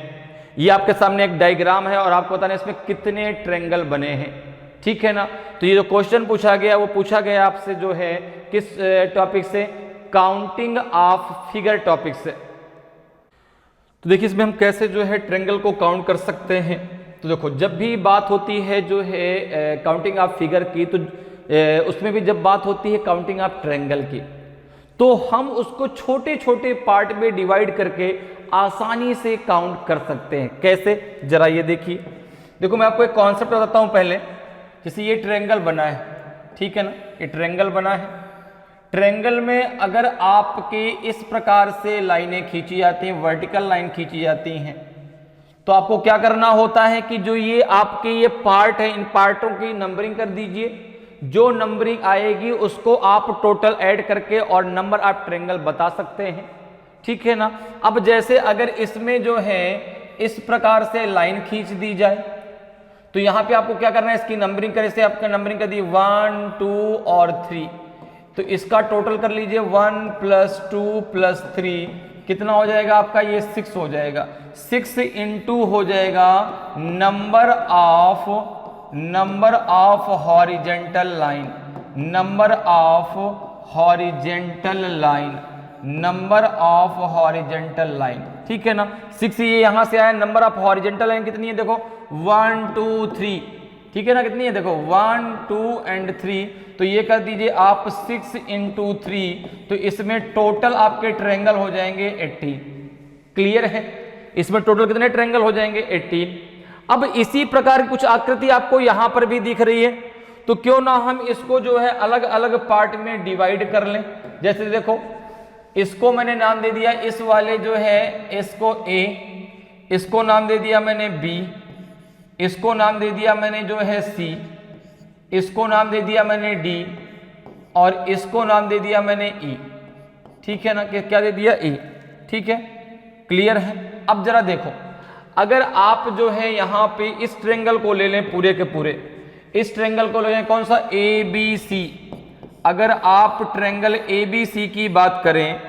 A: ये आपके सामने एक डायग्राम है और आपको बताना है इसमें कितने ट्रायंगल बने हैं, ठीक है ना। तो ये जो क्वेश्चन पूछा गया वो पूछा गया आपसे जो है किस टॉपिक से? काउंटिंग ऑफ फिगर टॉपिक से। तो देखिए इसमें हम कैसे जो है ट्रायंगल को काउंट कर सकते हैं। तो देखो जब भी बात होती है जो है काउंटिंग ऑफ फिगर की, तो उसमें भी जब बात होती है काउंटिंग ऑफ ट्रायंगल की, तो हम उसको छोटे छोटे पार्ट में डिवाइड करके आसानी से काउंट कर सकते हैं। कैसे? जरा ये देखिए। देखो मैं आपको एक कॉन्सेप्ट बताता हूं पहले। जैसे ये ट्रायंगल बना है, ठीक है ना, ये ट्रायंगल बना है। ट्रायंगल में अगर आपके इस प्रकार से लाइनें खींची जाती हैं, वर्टिकल लाइन खींची जाती हैं, तो आपको क्या करना होता है कि जो ये आपके ये पार्ट है, इन पार्टों की नंबरिंग कर दीजिए। जो नंबरिंग आएगी उसको आप टोटल ऐड करके और नंबर ऑफ ट्रायंगल बता सकते हैं, ठीक है ना। अब जैसे अगर इसमें जो है इस प्रकार से लाइन खींच दी जाए, तो यहां पे आपको क्या करना है, इसकी नंबरिंग करें। से आपका नंबरिंग कर दी 1 2 और 3, तो इसका टोटल कर लीजिए 1 + 2 + 3 कितना हो जाएगा आपका? ये 6 हो जाएगा। 6 × हो जाएगा number of horizontal line, number of horizontal line, number of horizontal line, ठीक है ना। 6 ये यहां से आया। नंबर ऑफ हॉरिजेंटल लाइन कितनी है? देखो 1 2 3, ठीक है ना। कितनी है? देखो 1 2 और 3, तो ये कर दीजिए आप 6 × 3, तो इसमें टोटल आपके ट्रायंगल हो जाएंगे 18। क्लियर है? इसमें टोटल कितने ट्रायंगल हो जाएंगे? 18। अब इसी प्रकार की कुछ आकृति आपको यहां पर भी दिख रही है, तो क्यों ना हम इसको जो है अलग अलग पार्ट में डिवाइड कर लें। जैसे देखो इसको मैंने नाम दे दिया, इस वाले जो है इसको A, इसको नाम दे दिया मैंने B, इसको नाम दे दिया मैंने जो है C, इसको नाम दे दिया मैंने D, और इसको नाम दे दिया मैंने E, ठीक है ना। क्या दे दिया? E, ठीक है। क्लियर है? अब जरा देखो, अगर आप जो है यहाँ पे इस ट्रायंगल को ले लें, पूरे के पूरे इस ट्रायंगल को ले लें, कौन सा? ABC। अगर आप ट्रायंगल ABC की बात करें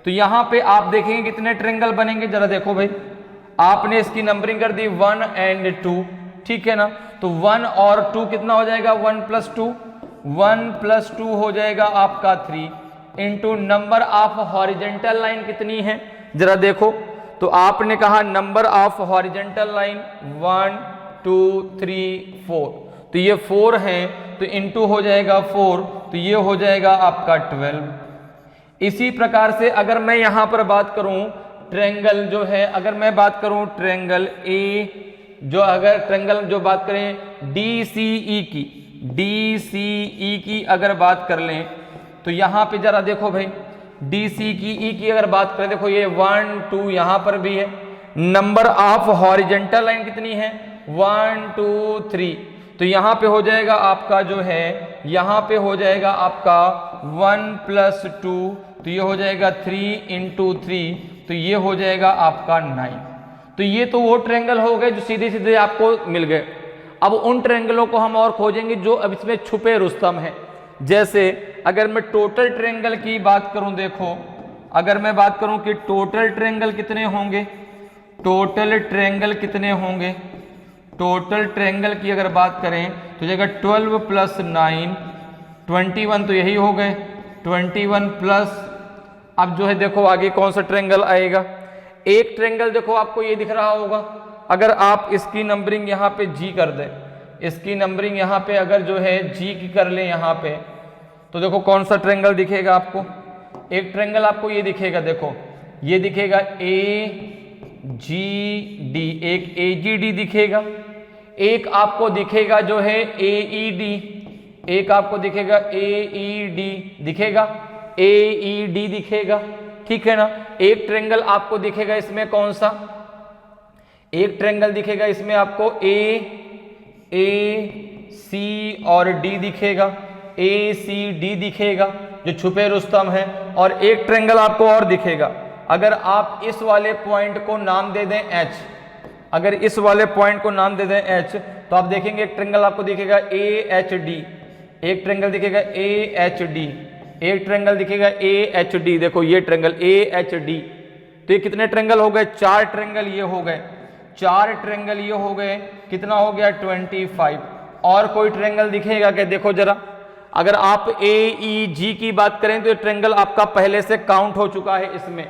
A: तो यहाँ पे आप देखेंगे कितने ट्रायंगल बनेंगे। जरा देखो भाई, आपने इसकी नंबरिंग कर दी 1 और 2, ठीक है ना। तो 1 और 2 कितना हो जाएगा? 1 + 2, 1 + 2 हो जाएगा आपका 3 into number of horizontal line कितनी है? जरा देखो, तो आपने कहा नंबर ऑफ हॉरिजेंटल लाइन 1 2 3 4, तो ये 4 है, तो इंटू हो जाएगा 4, तो ये हो जाएगा आपका 12। इसी प्रकार से अगर मैं यहां पर बात करूं ट्रायंगल जो है, अगर मैं बात करूं ट्रायंगल A, जो अगर ट्रायंगल जो बात करें DCE की अगर बात कर लें, तो यहां पे जरा देखो भाई, DCE की अगर बात करें, देखो ये 1 2 यहां पर भी है। नंबर ऑफ हॉरिजेंटल लाइन कितनी है? 1 2 3, तो यहां पे हो जाएगा आपका जो है, यहां पे हो जाएगा आपका 1 + 2 तो ये हो जाएगा 3 इंटू 3, तो ये हो जाएगा आपका 9। तो ये तो वो ट्रायंगल हो गए जो सीधे सीधे आपको मिल गए। अब उन ट्रायंगलों को हम और खोजेंगे जो अब इसमें छुपे रुस्तम है। जैसे अगर मैं टोटल ट्रायंगल की बात करूं, देखो अगर मैं बात करूं कि टोटल ट्रायंगल कितने होंगे, टोटल ट्रायंगल कितने होंगे, टोटल ट्रायंगल की अगर बात करें तो जगह 12 प्लस 9 21, तो यही हो गए 21 प्लस, अब जो है देखो आगे कौन सा ट्रायंगल आएगा। एक ट्रायंगल देखो आपको ये दिख रहा होगा, अगर आप इसकी नंबरिंग यहाँ पे जी कर दें, इसकी नंबरिंग यहाँ पे अगर जो है जी की कर लें यहाँ पे, तो देखो कौन सा ट्रायंगल दिखेगा आपको। एक ट्रायंगल आपको ये दिखेगा, देखो ये दिखेगा AGD, एक AGD दिखेगा, एक आपको दिखेगा जो है AED, एक आपको दिखेगा AED दिखेगा, AED दिखेगा, ठीक है ना। एक ट्रायंगल आपको दिखेगा इसमें कौन सा, एक ट्रायंगल दिखेगा इसमें आपको AC और D दिखेगा, ACD दिखेगा जो छुपे रुस्तम है। और एक ट्रायंगल आपको और दिखेगा, अगर आप इस वाले पॉइंट को नाम दे दें H, अगर इस वाले पॉइंट को नाम दे दें H, तो आप देखेंगे एक ट्रायंगल आपको दिखेगा AHD, एक ट्रायंगल दिखेगा AHD, एक ट्रायंगल दिखेगा AHD, देखो ये ट्रायंगल AHD। तो ये कितने ट्रायंगल हो गए, 4 ट्रायंगल ये हो गए, 4 ट्रायंगल ये हो गए, कितना हो गया 25। और कोई ट्रायंगल दिखेगा क्या, देखो जरा, अगर आप AEG की बात करें तो ये ट्रायंगल आपका पहले से काउंट हो चुका है इसमें,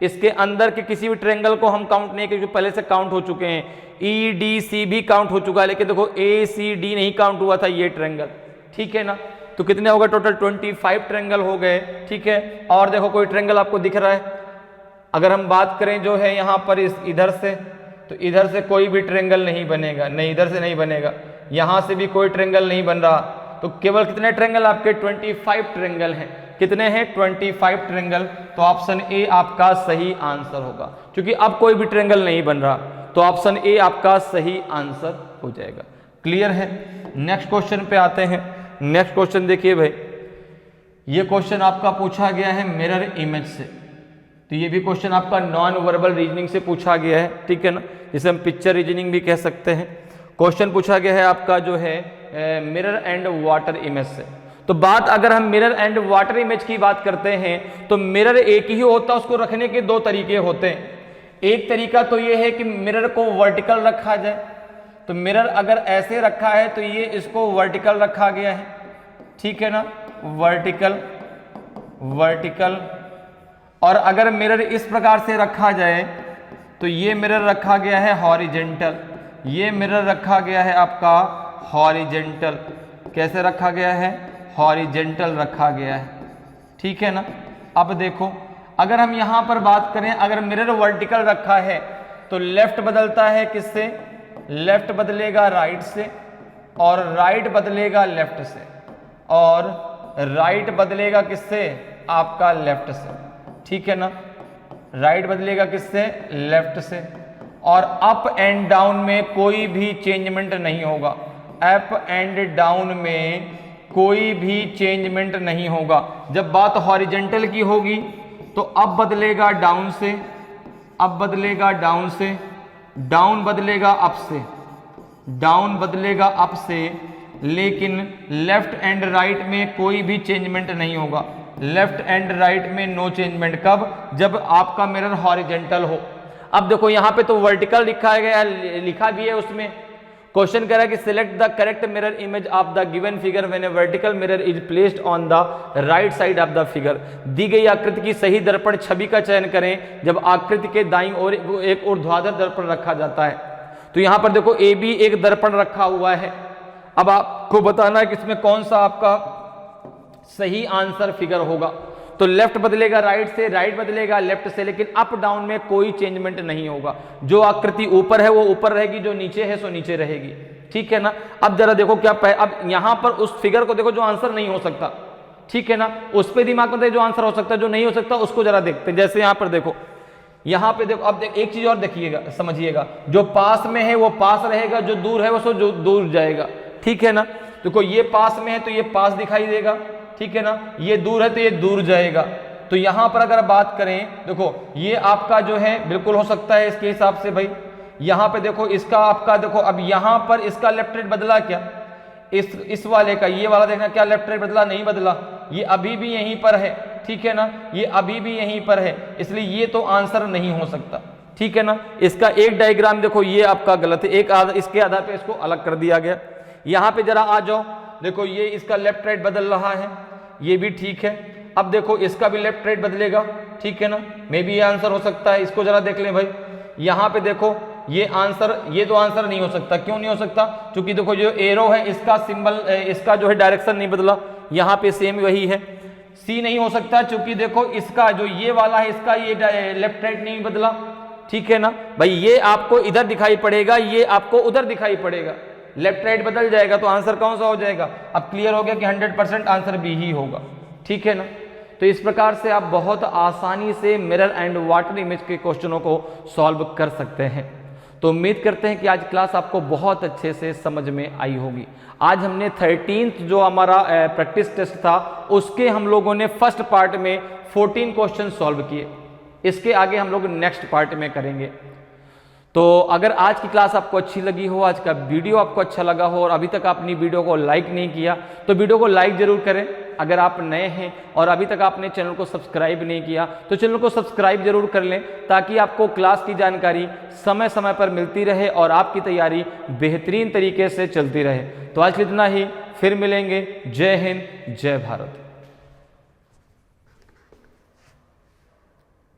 A: इसके अंदर के किसी भी ट्रायंगल को हम काउंट नहीं करेंगे, पहले से काउंट हो चुके हैं। EDC भी काउंट हो चुका है, लेकिन देखो ACD नहीं काउंट हुआ था ये ट्रायंगल, ठीक है ना। तो कितने हो गए टोटल 25 ट्रायंगल हो गए, ठीक है। और देखो कोई ट्रायंगल आपको दिख रहा है, अगर हम बात करें जो है यहाँ पर इधर से, तो इधर से कोई भी ट्रायंगल नहीं बनेगा, नहीं इधर से नहीं बनेगा, यहाँ से भी कोई ट्रायंगल नहीं बन रहा। तो केवल कितने ट्रायंगल आपके 25 ट्रायंगल हैं, कितने हैं 25 ट्रायंगल। तो ऑप्शन ए आपका सही आंसर होगा, क्योंकि अब कोई भी ट्रायंगल नहीं बन रहा, तो ऑप्शन ए आपका सही आंसर हो जाएगा। क्लियर है। नेक्स्ट क्वेश्चन पे आते हैं। नेक्स्ट क्वेश्चन देखिए भाई, ये क्वेश्चन आपका पूछा गया है मिरर इमेज से, तो ये भी क्वेश्चन आपका नॉन वर्बल रीजनिंग से पूछा गया है, ठीक है ना, जिसे हम पिक्चर रीजनिंग भी कह सकते हैं। क्वेश्चन पूछा गया है आपका जो है मिरर एंड वाटर इमेज से। तो बात अगर हम मिरर एंड वाटर इमेज की बात करते हैं, तो मिरर एक ही होता है, उसको रखने के 2 तरीके होते हैं। एक तरीका तो ये है कि मिरर को वर्टिकल रखा जाए, तो मिरर अगर ऐसे रखा है तो ये इसको वर्टिकल रखा गया है, ठीक है ना, वर्टिकल वर्टिकल। और अगर मिरर इस प्रकार से रखा जाए तो ये मिरर रखा गया है हॉरिजेंटल, ये मिरर रखा गया है आपका हॉरिजेंटल। कैसे रखा गया है, हॉरिजेंटल रखा गया है, ठीक है ना। अब देखो अगर हम यहाँ पर बात करें, अगर मिरर वर्टिकल रखा है तो लेफ्ट बदलता है किससे, लेफ्ट बदलेगा राइट से, और राइट बदलेगा लेफ्ट से, और राइट बदलेगा किससे, आपका लेफ्ट से, ठीक है ना। राइट बदलेगा किससे, लेफ्ट से। और अप एंड डाउन में कोई भी चेंजमेंट नहीं होगा, अप एंड डाउन में कोई भी चेंजमेंट नहीं होगा। जब बात हॉरिजेंटल की होगी तो अप बदलेगा डाउन से, अप बदलेगा डाउन से, डाउन बदलेगा अप से, डाउन बदलेगा अप से, लेकिन लेफ्ट एंड राइट में कोई भी चेंजमेंट नहीं होगा। लेफ्ट एंड राइट में नो चेंजमेंट, कब, जब आपका मिरर हॉरिजेंटल हो। अब देखो यहाँ पे तो वर्टिकल लिखा गया है, लिखा भी है उसमें। क्वेश्चन कह रहा है कि select the correct mirror image of the given figure when a vertical mirror is placed on the right side of the figure. दी गई आकृति की सही दर्पण छवि का चयन करें जब आकृति के दाईं ओर एक ऊर्ध्वाधर दर्पण रखा जाता है। तो यहाँ पर देखो ए बी एक दर्पण रखा हुआ है। अब आपको बताना है कि इसमें कौन सा आपका सही आंसर फिगर होगा। तो लेफ्ट बदलेगा राइट से, राइट बदलेगा लेफ्ट से, लेकिन अप डाउन में कोई चेंजमेंट नहीं होगा। जो आकृति ऊपर है वो ऊपर रहेगी, जो नीचे है सो नीचे रहेगी, ठीक है ना। अब जरा देखो क्या अब यहां पर उस फिगर को देखो जो आंसर नहीं हो सकता, ठीक है ना, उस पर दिमाग में जो आंसर हो सकता है, जो नहीं हो सकता उसको जरा देखते हैं। जैसे यहां पर देखो, यहां पे देखो, अब एक चीज और देखिएगा, समझिएगा, जो पास में है वो पास रहेगा, जो दूर है वो सो जो दूर जाएगा, ठीक है ना। देखो ये पास में है तो ये पास दिखाई देगा, ठीक है ना, ये दूर है तो ये दूर जाएगा। तो यहां पर अगर बात करें, देखो ये आपका जो है बिल्कुल हो सकता है इसके हिसाब से भाई। यहां पे देखो इसका आपका देखो, अब यहां पर इसका लेफ्ट राइट बदला क्या, इस वाले का, ये वाला देखना क्या लेफ्ट राइट बदला, नहीं बदला, ये अभी भी यहीं पर है, ठीक है ना, ये अभी भी यहीं पर है, इसलिए ये तो आंसर नहीं हो सकता, ठीक है ना। इसका एक डायग्राम देखो ये आपका गलत है, इसके आधार पे इसको अलग कर दिया गया। यहां पे जरा आ जाओ, देखो ये इसका लेफ्ट राइट बदल रहा है, ये भी ठीक है। अब देखो इसका भी लेफ्ट राइट बदलेगा, ठीक है ना, मे भी ये आंसर हो सकता है। इसको जरा देख लें भाई, यहां पे देखो ये आंसर, ये तो आंसर नहीं हो सकता। क्यों नहीं हो सकता, क्योंकि देखो जो एरो है इसका सिंबल, इसका जो है डायरेक्शन नहीं बदला, यहां पे सेम वही है। सी नहीं हो सकता, क्योंकि देखो इसका जो ये वाला है इसका ये लेफ्ट राइट नहीं बदला, ठीक है ना भाई। ये आपको इधर दिखाई पड़ेगा, ये आपको उधर दिखाई पड़ेगा, लेफ्ट राइट बदल जाएगा तो आंसर कौन सा हो जाएगा। अब क्लियर हो गया कि 100% आंसर बी ही होगा, ठीक है ना। तो इस प्रकार से आप बहुत आसानी से मिरर एंड वाटर इमेज के क्वेश्चनों को सॉल्व कर सकते हैं। तो उम्मीद करते हैं कि आज क्लास आपको बहुत अच्छे से समझ में आई होगी। आज हमने 13th जो हमारा प्रैक्टिस टेस्ट था उसके हम लोगों ने फर्स्ट पार्ट में 14 क्वेश्चन सॉल्व किए। इसके आगे हम लोग नेक्स्ट पार्ट में करेंगे। तो अगर आज की क्लास आपको अच्छी लगी हो, आज का वीडियो आपको अच्छा लगा हो और अभी तक आपने वीडियो को लाइक नहीं किया तो वीडियो को लाइक जरूर करें। अगर आप नए हैं और अभी तक आपने चैनल को सब्सक्राइब नहीं किया तो चैनल को सब्सक्राइब जरूर कर लें, ताकि आपको क्लास की जानकारी समय समय पर मिलती रहे और आपकी तैयारी बेहतरीन तरीके से चलती रहे। तो आज इतना ही, फिर मिलेंगे। जय हिंद, जय भारत।